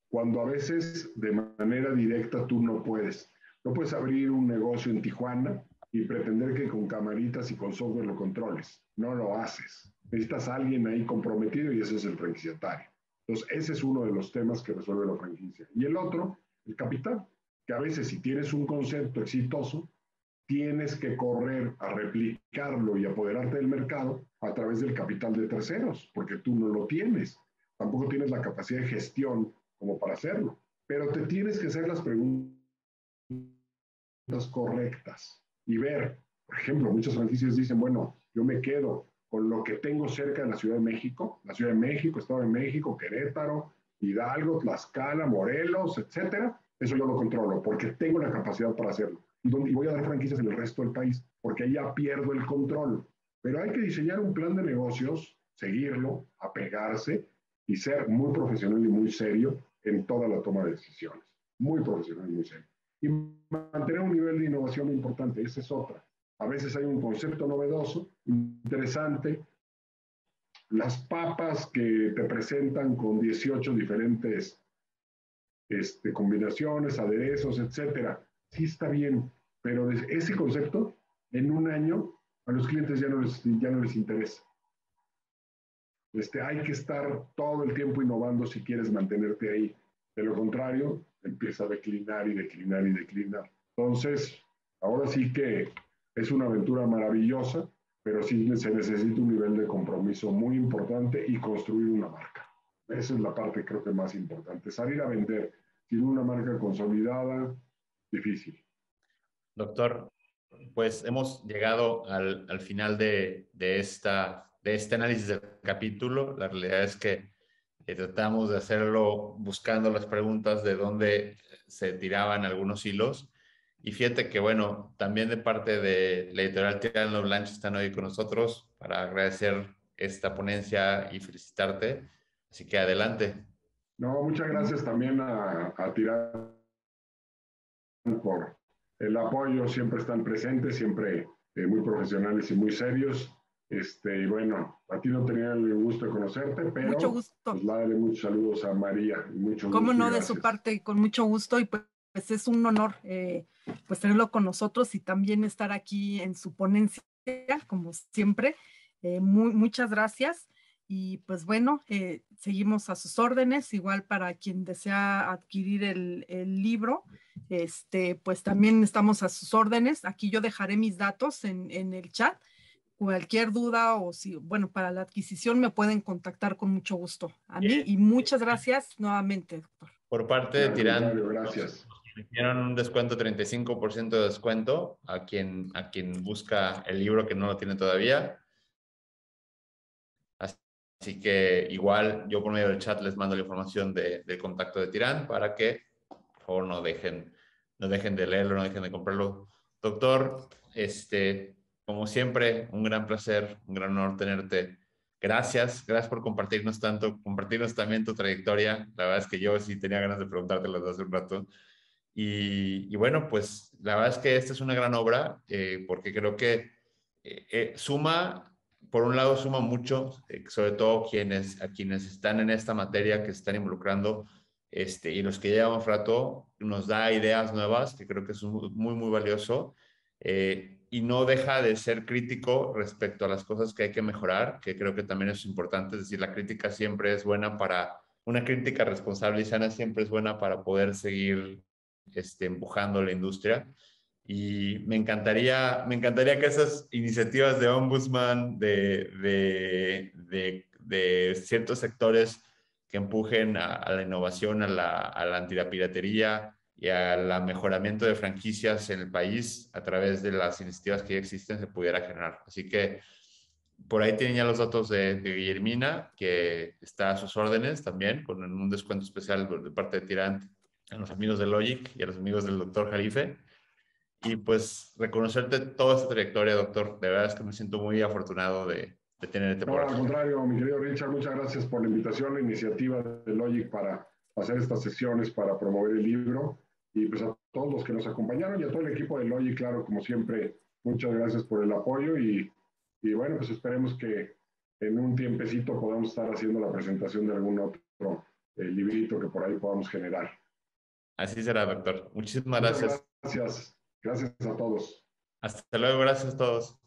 Speaker 2: cuando a veces de manera directa tú no puedes. No puedes abrir un negocio en Tijuana y pretender que con camaritas y con software lo controles. No lo haces. Necesitas a alguien ahí comprometido y ese es el franquiciatario. Entonces, ese es uno de los temas que resuelve la franquicia. Y el otro, el capital, que a veces si tienes un concepto exitoso, tienes que correr a replicarlo y apoderarte del mercado a través del capital de terceros, porque tú no lo tienes. Tampoco tienes la capacidad de gestión como para hacerlo. Pero te tienes que hacer las preguntas correctas y ver, por ejemplo, muchas franquicias dicen, bueno, yo me quedo con lo que tengo cerca de la Ciudad de México, Estado de México, Querétaro, Hidalgo, Tlaxcala, Morelos, etcétera, eso yo lo controlo porque tengo la capacidad para hacerlo. Y voy a dar franquicias en el resto del país porque ahí ya pierdo el control. Pero hay que diseñar un plan de negocios, seguirlo, apegarse y ser muy profesional y muy serio en toda la toma de decisiones. Muy profesional y muy serio. Y mantener un nivel de innovación importante, esa es otra. A veces hay un concepto novedoso, interesante. Las papas que te presentan con 18 diferentes combinaciones, aderezos, etcétera. Sí está bien, pero ese concepto en un año a los clientes ya no les interesa. Hay que estar todo el tiempo innovando si quieres mantenerte ahí. De lo contrario, empieza a declinar y declinar y declinar. Entonces, ahora sí que es una aventura maravillosa, pero sí se necesita un nivel de compromiso muy importante y construir una marca. Esa es la parte creo que más importante. Salir a vender sin una marca consolidada, difícil.
Speaker 1: Doctor, pues hemos llegado al final de este análisis del capítulo. La realidad es que tratamos de hacerlo buscando las preguntas de dónde se tiraban algunos hilos. Y fíjate que, bueno, también de parte de la editorial Tirano Blanche están hoy con nosotros para agradecer esta ponencia y felicitarte. Así que adelante.
Speaker 2: No, muchas gracias también a Tirán por el apoyo, siempre están presentes, siempre muy profesionales y muy serios. Y bueno, a ti no tenía el gusto de conocerte, pero
Speaker 3: mucho gusto.
Speaker 2: Pues dale muchos saludos a María. Mucho
Speaker 3: Cómo
Speaker 2: gusto
Speaker 3: no, de su parte, con mucho gusto, y pues es un honor pues tenerlo con nosotros y también estar aquí en su ponencia, como siempre. Muchas gracias. Y pues bueno, seguimos a sus órdenes, igual para quien desea adquirir el libro, pues también estamos a sus órdenes. Aquí yo dejaré mis datos en el chat. Cualquier duda o si, bueno, para la adquisición me pueden contactar con mucho gusto a mí, y muchas gracias nuevamente, doctor.
Speaker 1: Por parte de Tirán,
Speaker 2: gracias.
Speaker 1: Nos dieron un descuento, 35% de descuento a quien busca el libro que no lo tiene todavía. Así que igual yo por medio del chat les mando la información del contacto de Tirán para que por favor no dejen de leerlo, no dejen de comprarlo. Doctor, como siempre, un gran placer, un gran honor tenerte. Gracias por compartirnos tanto, compartirnos también tu trayectoria. La verdad es que yo sí tenía ganas de preguntártelo desde hace un rato. Y bueno, pues la verdad es que esta es una gran obra porque creo que por un lado suma mucho, sobre todo a quienes están en esta materia, que se están involucrando, y los que llevamos rato, nos da ideas nuevas, que creo que es muy, muy valioso, y no deja de ser crítico respecto a las cosas que hay que mejorar, que creo que también es importante. Es decir, la crítica siempre es buena una crítica responsable y sana siempre es buena para poder seguir empujando la industria. Y me encantaría que esas iniciativas de ombudsman, de ciertos sectores que empujen a la innovación, a la antipiratería y al mejoramiento de franquicias en el país a través de las iniciativas que ya existen se pudiera generar. Así que por ahí tienen ya los datos de Guillermina, que está a sus órdenes también, con un descuento especial de parte de Tirant a los amigos de Logic y a los amigos del doctor Jalife. Y pues reconocerte toda esta trayectoria, doctor. De verdad es que me siento muy afortunado de tenerte por aquí.
Speaker 2: No, al contrario, mi querido Richard, muchas gracias por la invitación, la iniciativa de Logic para hacer estas sesiones, para promover el libro. Y pues a todos los que nos acompañaron y a todo el equipo de Logic, claro, como siempre, muchas gracias por el apoyo. Y bueno, pues esperemos que en un tiempecito podamos estar haciendo la presentación de algún otro librito que por ahí podamos generar.
Speaker 1: Así será, doctor. Muchísimas gracias.
Speaker 2: Gracias. Gracias a todos.
Speaker 1: Hasta luego. Gracias a todos.